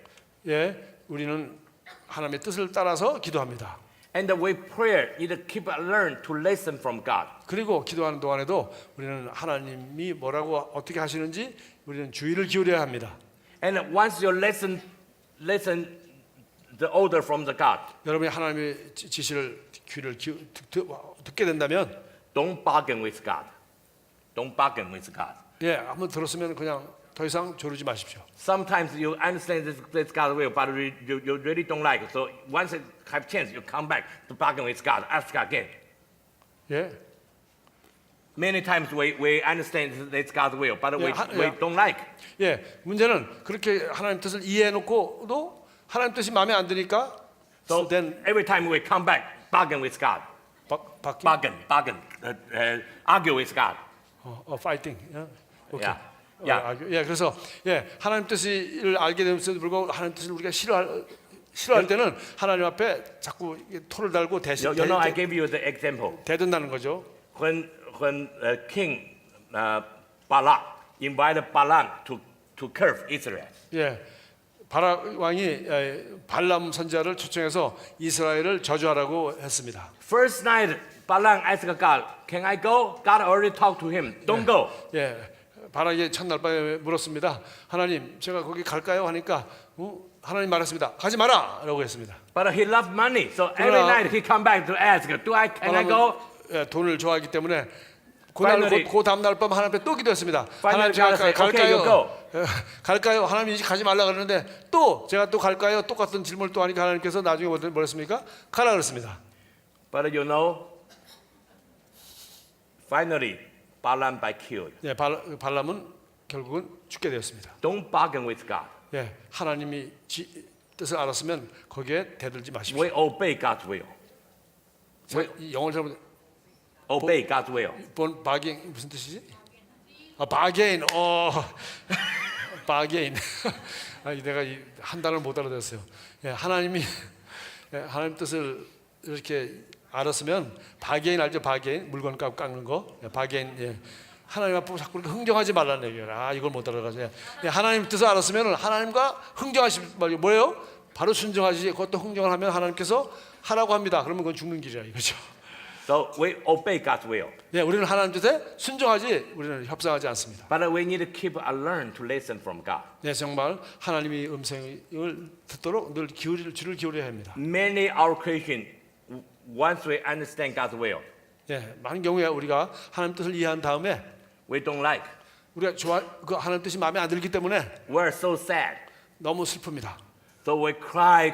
예, 우리는 하나님의 뜻을 따라서 기도합니다. And we prayer, either keep learn to listen from God. 그리고 기도하는 동안에도 우리는 하나님이 뭐라고 어떻게 하시는지 우리는 주의를 기울여야 합니다. And once you listen the order from the God, 여러분이 하나님의 지시를 듣게 된다면 don't bargain with God. Don't bargain with God. 예, 한번 들었으면 그냥 더 이상 조르지 마십시오. Sometimes you understand this God's will, but you really don't like it. So once you have chance, you come back to bargain with God, ask God again. 예, Many times we understand this God's will, but we Yeah. don't like. 예, 문제는 그렇게 하나님 뜻을 이해해놓고도 하나님 뜻이 마음에 안 드니까 So then every time we come back, bargain with God. Bargain. Argue with God. fighting. 오케이. Yeah. 예, 그래서 예, 하나님 뜻을 알게 되면서도 불구하고 하나님 뜻을 우리가 싫어할 때는 하나님 앞에 자꾸 토를 달고 You know, I gave you the example. 대든다는 거죠. When King Balak invited Balaam to curse Israel. 예, 바락 왕이 발람 선지자를 초청해서 이스라엘을 저주하라고 했습니다. First night, Balaam asked God, "Can I go?" God already talked to him. Don't go. 예, 바락이 첫날 밤에 물었습니다. 하나님, 제가 거기 갈까요? 하니까 하나님 말했습니다. 가지 마라라고 했습니다. But he loved money, so every night he come back to ask, Can I go?" 예, 돈을 좋아하기 때문에 Finally- 그 다음 날 밤 하나님 앞에 또 기도했습니다. Finally 하나님 제가 God said, "Okay, you go." 갈까요? 하나님 이제 가지 말라 그러는데 또 제가 또 갈까요? 똑같은 질문을 또 하니까 하나님께서 나중에 뭐랬습니까? 가라 그랬습니다. But you know, finally, Balaam by killed. 예, 발람은 결국은 죽게 되었습니다. Don't bargain with God. 예, 하나님이 뜻을 알았으면 거기에 대들지 마십시오. We obey God's will. 이 영어를 잘못 Obey God's will. 바게인 무슨 뜻이지? 바게인. 바게인. 내가 한 단어를 못 알아들었어요. 예, 하나님이 하나님 뜻을 이렇게 알았으면 바게인 알죠? 바게인 물건 깎는 거. 바게인. 예. 하나님 앞에 자꾸 흥정하지 말라는 얘기야. 이걸 못 알아가지고. 예, 하나님 뜻을 알았으면 하나님과 흥정하실 말이 뭐예요? 바로 순종하지. 그것도 흥정을 하면 하나님께서 하라고 합니다. 그러면 그건 죽는 길이야 이거죠. So we obey God's will. 예, 우리는 하나님 뜻에 순종하지 우리는 협상하지 않습니다. But we need to keep learn to listen from God. 네, 정말 하나님의 음성을 듣도록 늘 줄을 기울여야 합니다. Many our Christian, once we understand God's will, 예, 많은 경우에 우리가 하나님 뜻을 이해한 다음에 we don't like. 우리가 그 하나님 뜻이 마음에 안 들기 때문에 We're so sad. 너무 슬픕니다. So we cry,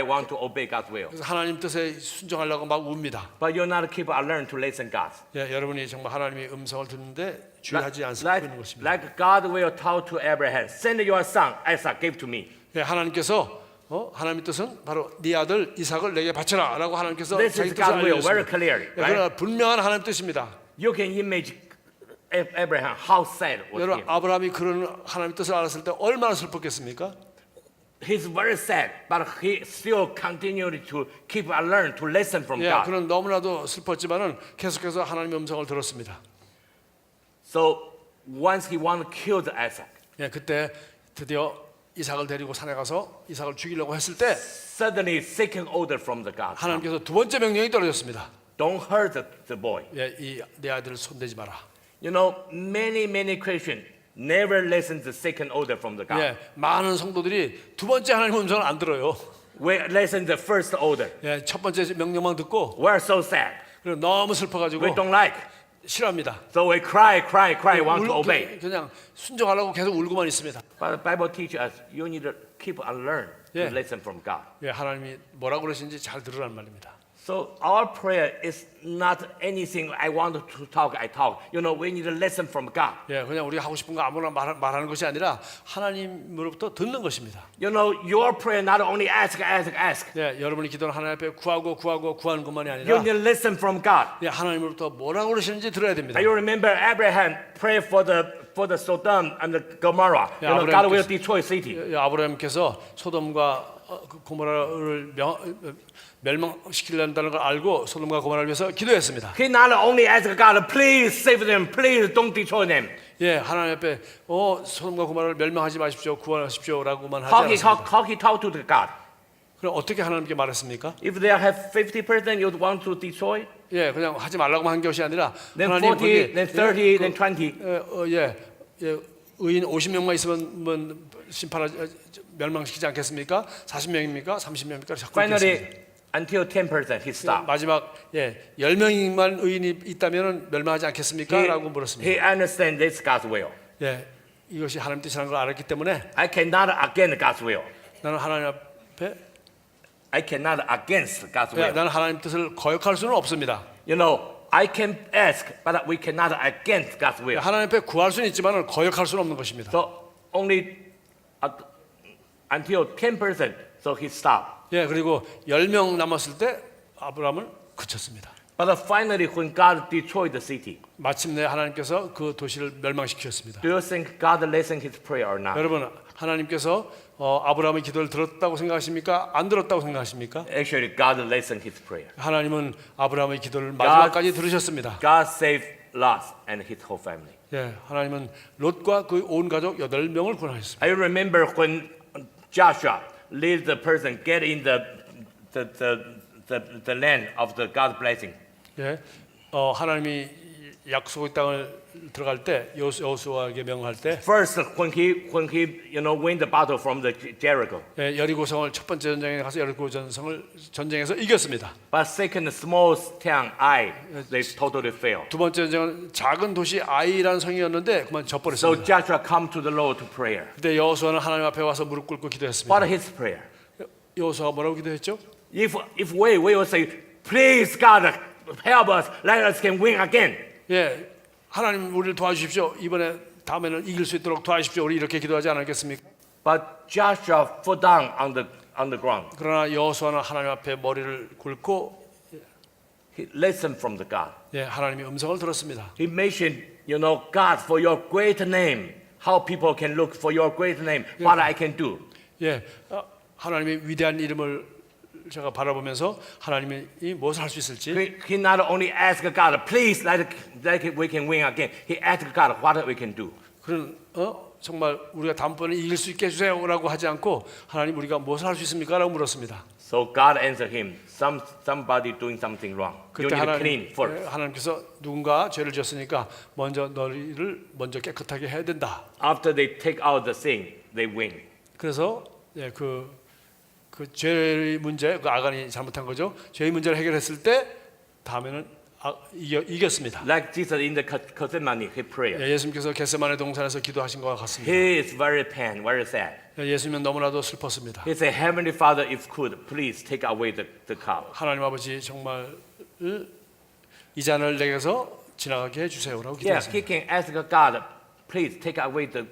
want to obey God's will. 그래서 하나님 뜻에 순종하려고 막 웁니다. But you're not keep learn to listen God. 예, 여러분이 정말 하나님의 음성을 듣는데 주의하지 않고 있는 것입니다. Like God will talk to Abraham, send your son Isaac, give to me. 예, 하나님께서 하나님의 뜻은 바로 네 아들 이삭을 내게 바쳐라라고 하나님께서 This 자기 is 뜻을 God's will, very 알려줬습니다. clearly. 예, Right? 그러나 분명한 하나님 뜻입니다. You can imagine Abraham how sad was 여러분 him. 아브라함이 그런 하나님의 뜻을 알았을 때 얼마나 슬펐겠습니까? He's very sad, but he still continued to keep learn to listen from 예, God. 그는 너무나도 슬펐지만은 계속해서 하나님의 음성을 들었습니다. So once he wanted to kill the Isaac, 예, 그때 드디어 이삭을 데리고 산에 가서 이삭을 죽이려고 했을 때 suddenly second order from the God. 하나님께서 두 번째 명령이 떨어졌습니다. Don't hurt the boy. 예, 이 내 아들을 손대지 마라. You know, many Christians never listen to second order from the God. 예, 많은 성도들이 두 번째 하나님 음성을 안 들어요. We listen to first order. 예, 첫 번째 명령만 듣고 We're so sad. 그리고 너무 We 슬퍼가지고 don't like. 싫어합니다. So we cry, want to obey. 그냥 순종하려고 계속 울고만 있습니다. But the Bible teaches us you need to keep and learn to Yeah. listen from God. 예, 하나님이 뭐라고 그러시는지 잘 들으란 말입니다. So our prayer is not anything I want to talk, I talk. You know, we need to listen from God. 예, 그냥 우리가 하고 싶은 거 아무나 말하는 것이 아니라 하나님으로부터 듣는 것입니다. You know, your prayer not only ask. 예, 여러분이 기도는 하나님 앞에 구하는 것만이 You 아니라 need to listen from God. 예, 하나님으로부터 뭐라고 그러시는지 들어야 됩니다. You remember Abraham prayed for the Sodom and the Gomorrah. You know, God will destroy city. 예, 아브라함께서 소돔과 고모라를 멸망시키려는 걸 알고 소돔과 고모라를 위해서 기도했습니다. He not only asked God, please save them, please don't destroy them. 예, 하나님 앞에 소돔과 고모라를 멸망하지 마십시오, 구원하십시오라고만 하지 How 않았습니다. he talked to the God? 그럼 어떻게 하나님께 말했습니까? If they have 50% you want to destroy, 예, 그냥 하지 말라고만 한 것이 아니라 then 하나님 40, then 30, then 20. 의인 50명만 있으면 심판하지 멸망시키지 않겠습니까? 40명입니까? 30명입니까? 자꾸 Finally, 묻겠습니다. until 10% he stopped. 마지막 10명만 의인이 있다면 멸망하지 않겠습니까? 라고 물었습니다. He understands this God's will. 예, 이것이 하나님 뜻이라는 걸 알았기 때문에 I cannot against God's will. 나는 하나님 앞에 I cannot against God's will. 나는 하나님 뜻을 거역할 수는 없습니다. You know, I can ask, but we cannot against God's will. 하나님 앞에 구할 수는 있지만 거역할 수는 없는 것입니다. So only until 10%, so he stopped. 예, 그리고 10명 남았을 때 아브라함을 그쳤습니다. But finally, when God destroyed the city, 마침내 하나님께서 그 도시를 멸망시키셨습니다. do you think God listened his prayer or not? 여러분, 하나님께서 아브라함의 기도를 들었다고 생각하십니까? 안 들었다고 생각하십니까? Actually, God listened his prayer. 하나님은 아브라함의 기도를 마지막까지 들으셨습니다. God saved Lot and his whole family. 예, 하나님은 롯과 그 온 가족 8명을 구원하셨습니다. I remember when Joshua leads the person get in the land of the God's blessing. 예, 하나님이 약속의 땅을 들어갈 때 여호수아에게 명할 때 First, when he win the battle from the Jericho. 예, 여리고성을 첫 번째 전쟁에 가서 여리고 전쟁에서 이겼습니다. But second, small town Ai, they totally failed. 두 번째 전쟁은 작은 도시 아이라는 성이었는데 그만 So 져버렸습니다. Joshua come to the Lord to prayer. 그때 여호수아는 하나님 앞에 와서 무릎 꿇고 기도했습니다. What his prayer? 여호수아가 뭐라고 기도했죠? If we will say, please God, help us, let us can win again. 예, 하나님 우리를 도와주십시오. 이번에 다음에는 이길 수 있도록 도와주십시오. 우리 이렇게 기도하지 않았겠습니까? But Joshua fell down on the ground. 그러나 여호수아는 하나님 앞에 머리를 굴고 He listened from the God. 예, 하나님의 음성을 들었습니다. He mentioned, God, for your great name, how people can look for your great name, what I can do. 예, 하나님의 위대한 이름을 제가 바라보면서 하나님이 무엇을 할 수 있을지 He not only asked God, please, let we can win again. He asked God, what we can do. 그런 정말 우리가 다음번에 이길 수 있게 해주세요라고 하지 않고 하나님 우리가 무엇을 할 수 있습니까라고 물었습니다. So God answered him, somebody doing something wrong. You 그때 need to clean first. 하나님께서 누군가 죄를 지었으니까 먼저 너희를 먼저 깨끗하게 해야 된다. After they take out the sin, they win. 그래서 그 죄의 문제, 그 아간이 잘못한 거죠. 죄의 문제를 해결했을 때 다음에는 이겼습니다. Like Jesus in the Gethsemane, he prayed. 예수님께서 겟세마네 동산에서 기도하신 것과 같습니다. He is very pain, very sad. 예수님은 너무나도 슬펐습니다. He said, Heavenly Father, if could, please take away the cup. 하나님 아버지 정말 이 잔을 내게서 지나가게 해주세요라고 Yes, he 기도했습니다. can ask God, please take away the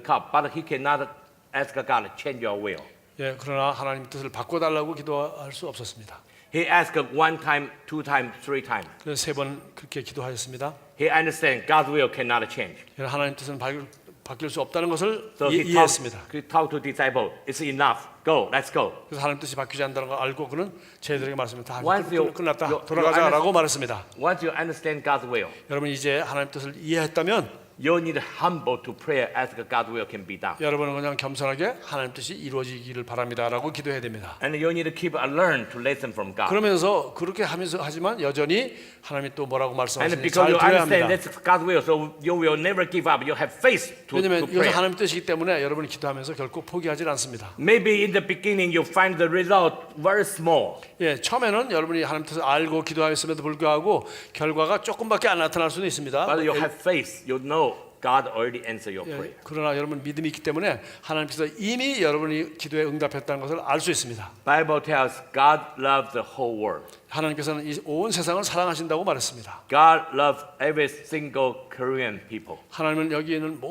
cup, but he cannot ask God to change your will. 예, 그러나 하나님 뜻을 바꿔달라고 기도할 수 없었습니다. He asked one time, two times, three times. 그래서 3번 그렇게 기도하였습니다. He understands God's will cannot change. 하나님 뜻은 바뀔 수 없다는 것을 So 이해했습니다. he talked to disciples. It's enough. Go, let's go. 그래서 하나님 뜻이 바뀌지 않는다는 걸 알고 그는 저희들에게 말했습니다. 다 Once you- 끝났다. you 돌아가자라고 말했습니다. Once you understand God's will, 여러분 이제 하나님 뜻을 이해했다면 You need humble to pray as God's will can be done. 여러분은 그냥 겸손하게 하나님 뜻이 이루어지기를 바랍니다라고 기도해야 됩니다. And you need to keep alert to listen from God. 그러면서 그렇게 하면서 하지만 여전히 하나님이 또 뭐라고 And 말씀하시는지 because 잘 you 들어야 understand 합니다. that's God's will, so you will never give up. You have faith to 왜냐하면 pray. 이것은 하나님 뜻이기 때문에 여러분이 기도하면서 결코 포기하지 않습니다. Maybe in the beginning you find the result very small. 예, 처음에는 여러분이 하나님 뜻을 알고 기도하였음에도 불구하고 결과가 조금밖에 안 나타날 수는 있습니다. But you have faith. You know God already answered your 예, prayer. 그러나 여러분 믿음이 있기 때문에 하나님께서 이미 여러분이 기도에 응답했다는 것을 알 수 있습니다. Bible tells God loves the whole world. 하나님께서는 이 온 세상을 사랑하신다고 말했습니다. God loves every single Korean people. 하나님은 여기 있는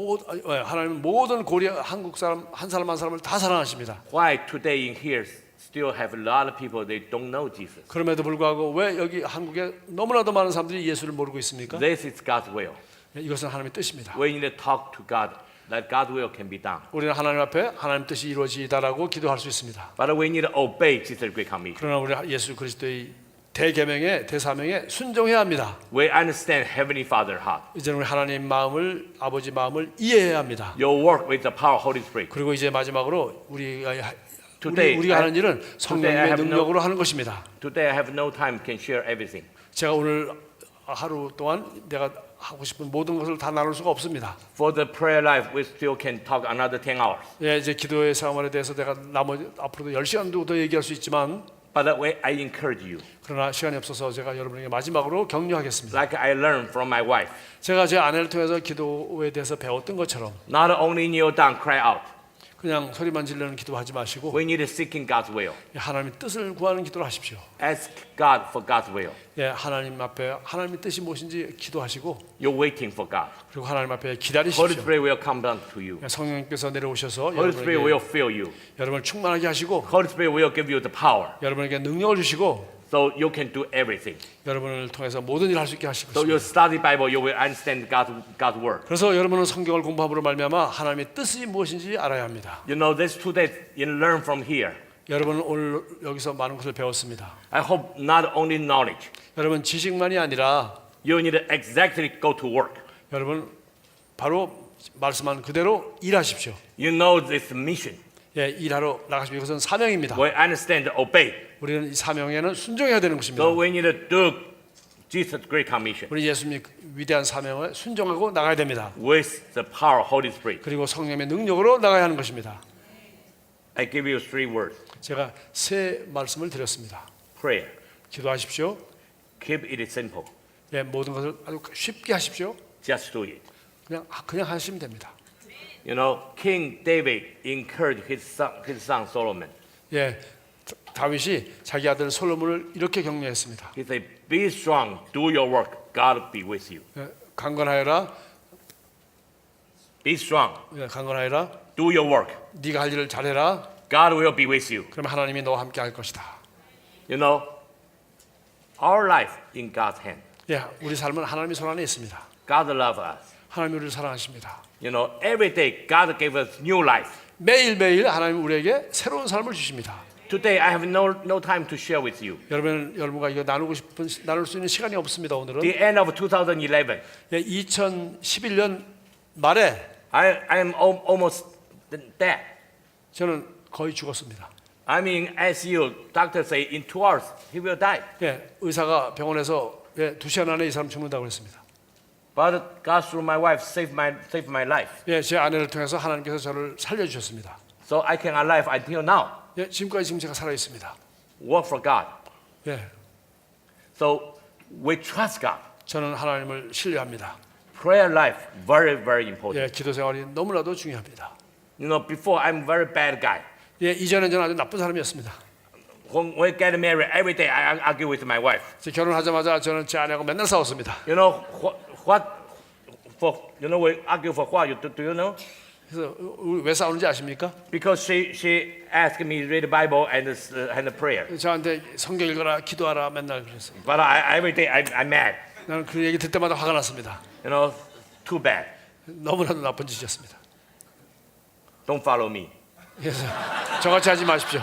하나님은 모든 고려 한국 사람 한 사람 한 사람을 다 사랑하십니다. Why today in here still have a lot of people they don't know Jesus? 그럼에도 불구하고 왜 여기 한국에 너무나도 많은 사람들이 예수를 모르고 있습니까? This is God's will. 이것은 하나님의 뜻입니다. We need to talk to God that God's will can be done. 우리는 하나님 앞에 하나님 뜻이 이루어지다라고 기도할 수 있습니다. But we need to obey Jesus' great commission. 그러나 우리 예수 그리스도의 대계명에 대사명에 순종해야 합니다. We understand Heavenly Father's heart. 이제는 우리 하나님 마음을 아버지 마음을 이해해야 합니다. Your work with the power of Holy Spirit. 그리고 이제 마지막으로 우리가 Today, 하는 일은 today I 성령의 have 능력으로 하는 것입니다. Today I have no time can share everything. 제가 오늘 하루 동안 내가 하고 싶은 모든 것을 다 나눌 수가 없습니다. For the prayer life, we still can talk another 10 hours. 예, 이제 기도의 생활에 대해서 내가 나머지 앞으로도 10시간도 더 얘기할 수 있지만 But I encourage you, 그러나 시간이 없어서 제가 여러분에게 마지막으로 격려하겠습니다. like I learned from my wife. 제가 제 아내를 통해서 기도에 대해서 배웠던 것처럼 Not only kneel down, cry out. 그냥 소리만 지르는 기도하지 마시고 We need to seek in God's will. 하나님의 뜻을 구하는 기도를 하십시오. Ask God for God's will. 예, 하나님 앞에 하나님의 뜻이 무엇인지 기도하시고 You're waiting for God. 그리고 하나님 앞에 Holy 기다리십시오. Spirit will come down to you. 성령님께서 내려오셔서 Holy Spirit will fill you. 여러분을 충만하게 하시고 Holy Spirit will give you the power, 여러분에게 능력을 주시고 so you can do everything. 여러분을 통해서 모든 일을 할 수 있게 하시고 So you study Bible, you will understand God's word. 그래서 여러분은 성경을 공부함으로 말미암아 하나님의 뜻이 무엇인지 알아야 합니다. You know, these 2 days you learn from here. 여러분은 오늘 여기서 많은 것을 배웠습니다. I hope not only knowledge. 여러분 지식만이 아니라 You need to exactly go to work. 여러분 바로 말씀한 그대로 일하십시오. You know this mission. 예, 일하러 나가십시오. 이것은 사명입니다. We understand, obey. 우리는 이 사명에는 순종해야 되는 것입니다. So we need to do Jesus' great commission 우리 예수님 위대한 사명을 순종하고 나가야 됩니다. with the power of Holy Spirit. 그리고 성령의 능력으로 나가야 하는 것입니다. I give you 3 words. 제가 세 말씀을 드렸습니다. Prayer. 기도하십시오. Keep it simple. 예, 모든 것을 아주 쉽게 하십시오. Just do it. 그냥 하시면 됩니다. You know, King David encouraged his son Solomon. 예, 다윗이 자기 아들 솔로몬을 이렇게 격려했습니다. He said, "Be strong, do your work. God will be with you. 예, 강건하여라, Be strong, 강건하여라. do your work. 네가 할 일을 잘해라. God will be with you." 그러면 하나님이 너와 함께 할 것이다. You know, our life in God's hand. 예, 우리 삶은 하나님의 손 안에 있습니다. God loves us. 하나님이 우리를 사랑하십니다. You know, every day God gave us new life. 매일매일 하나님 우리에게 새로운 삶을 주십니다. Today I have no time to share with you. 여러분과 이거 나눌 수 있는 시간이 없습니다. 오늘은 The end of 2011, 예, 2011년 말에 I am almost dead. 저는 거의 죽었습니다. I'm in ICU. Doctor say in 2 hours he will die. 예, 의사가 병원에서 2시간 안에 이 사람 죽는다고 했습니다. But God through my wife saved my life. 예, 제 아내를 통해서 하나님께서 저를 살려주셨습니다. So I can alive until now. 예, 지금 제가 살아 있습니다. Work for God. 예, So we trust God. 저는 하나님을 신뢰합니다. Prayer life very important. 예, 기도 생활이 너무나도 중요합니다. You know, before I'm very bad guy. 예, 이전엔 저는 아주 나쁜 사람이었습니다. When we get married, every day I argue with my wife. 결혼하자마자 저는 제 아내하고 맨날 싸웠습니다. You know what for? You know we argue for what? Do you know? 그래서 왜 싸우는지 아십니까? Because she asked me to read the Bible and prayer. 저한테 성경 읽어라, 기도하라 맨날 그랬어요. But every day I'm mad. 나는 그 얘기 들 때마다 화가 났습니다. You know, too bad. 너무나도 나쁜 짓이었습니다. Don't follow me. 그래서 저같이 하지 마십시오.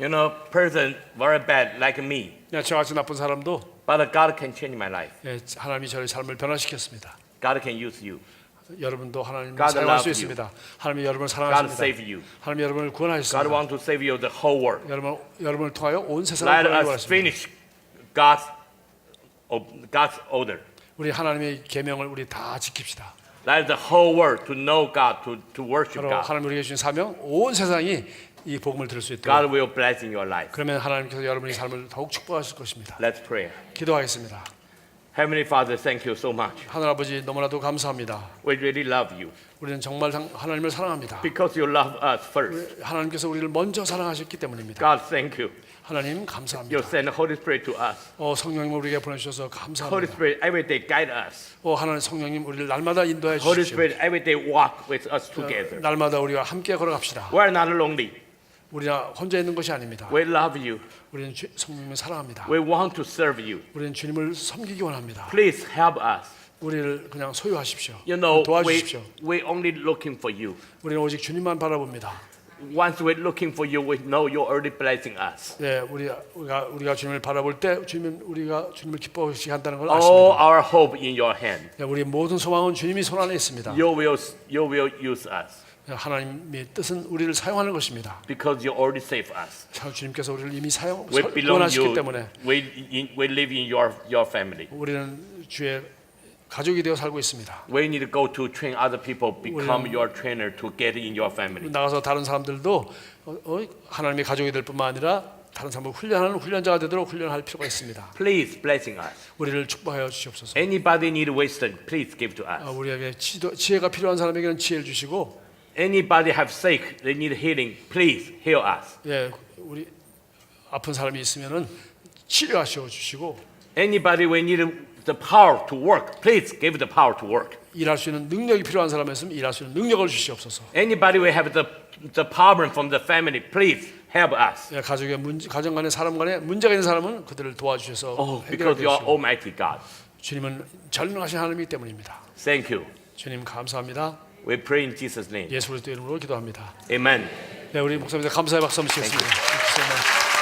You know, person very bad like me. 그냥 저같이 나쁜 사람도 But God can change my life. 예, 하나님이 저의 삶을 변화시켰습니다. God can use you. 여러분도 하나님을 God 사용할 수 love 있습니다. 하나님이 여러분을 God 사랑하십니다. save you. 하나님이 여러분을 God 구원하셨습니다. wants to save you the whole world. 여러분을 통하여 온 세상을 Let 구원하기 us 원하십니다. finish God's order. 우리 하나님의 계명을 우리 다 지킵시다. Let the whole world to know God, to worship 바로 God. 하나님 우리에게 주신 사명, 온 세상이 이 복음을 들을 수 있도록. God will bless in your life. 그러면 하나님께서 여러분의 삶을 더욱 축복하실 것입니다. Let's pray. 기도하겠습니다. Heavenly Father, thank you so much. 하늘 아버지 너무나도 감사합니다. We really love you 우리는 정말 하나님을 사랑합니다. because you love us first. 하나님께서 우리를 먼저 사랑하셨기 때문입니다. God, thank you. 하나님 You 감사합니다. send the Holy Spirit to us. 성령님 우리에게 보내주셔서 Holy 감사합니다. Spirit, every day guide us. 하나님 성령님 우리를 날마다 인도해 Holy 주십시오. Spirit, every day walk with us together. 날마다 우리가 함께 걸어갑시다. We're not lonely. 우리가 혼자 있는 것이 아닙니다. We love you. 우리는 성령님을 사랑합니다. We want to serve you. 우리는 주님을 섬기기 원합니다. Please help us. 우리를 그냥 소유하십시오. You know, 도와주십시오. we're only looking for you. 우리는 오직 주님만 바라봅니다. Once we're looking for you, we know you're already blessing us. 네, 우리가 주님을 바라볼 때 우리가 주님을 기뻐하시게 한다는 걸 All 아십니다. our hope in your hand. 네, 우리의 모든 소망은 주님이 손 안에 있습니다. You will use us 네, 하나님의 뜻은 우리를 사용하는 것입니다. because you already saved us. 주님께서 우리를 이미 We belong 구원하셨기 you. 때문에 We live in your family. 우리는 주의 가족이 되어 살고 있습니다. We need to go to train other people, become your trainer to get in your family. 나가서 다른 사람들도 하나님의 가족이 될 뿐만 아니라 다른 사람을 훈련하는 훈련자가 되도록 훈련할 필요가 있습니다. Please blessing us. 우리를 축복하여 주시옵소서. Anybody need wisdom, please give to us. 우리에게 지혜가 필요한 사람에게는 지혜를 주시고, Anybody have sick, they need healing, please heal us. 예, 우리 아픈 사람이 있으면은 치료하셔 주시고, Anybody we need the power to work, please give the power to work. 일할 수 있는 능력이 필요한 사람이 있으면 일할 수 있는 능력을 주시옵소서. Anybody we have the problem from the family, please help us. 예, 가정 간에 사람 간에 문제가 있는 사람은 그들을 도와주셔서 Oh, 해결해 because you are 주시고, Almighty God. 주님은 전능하신 하나님이기 때문입니다. Thank you. 주님 감사합니다. We pray in Jesus' name. 예수 그리스도 이름으로 기도합니다. Amen. 네, 우리 목사님들 감사의 박수 한번 치겠습니다.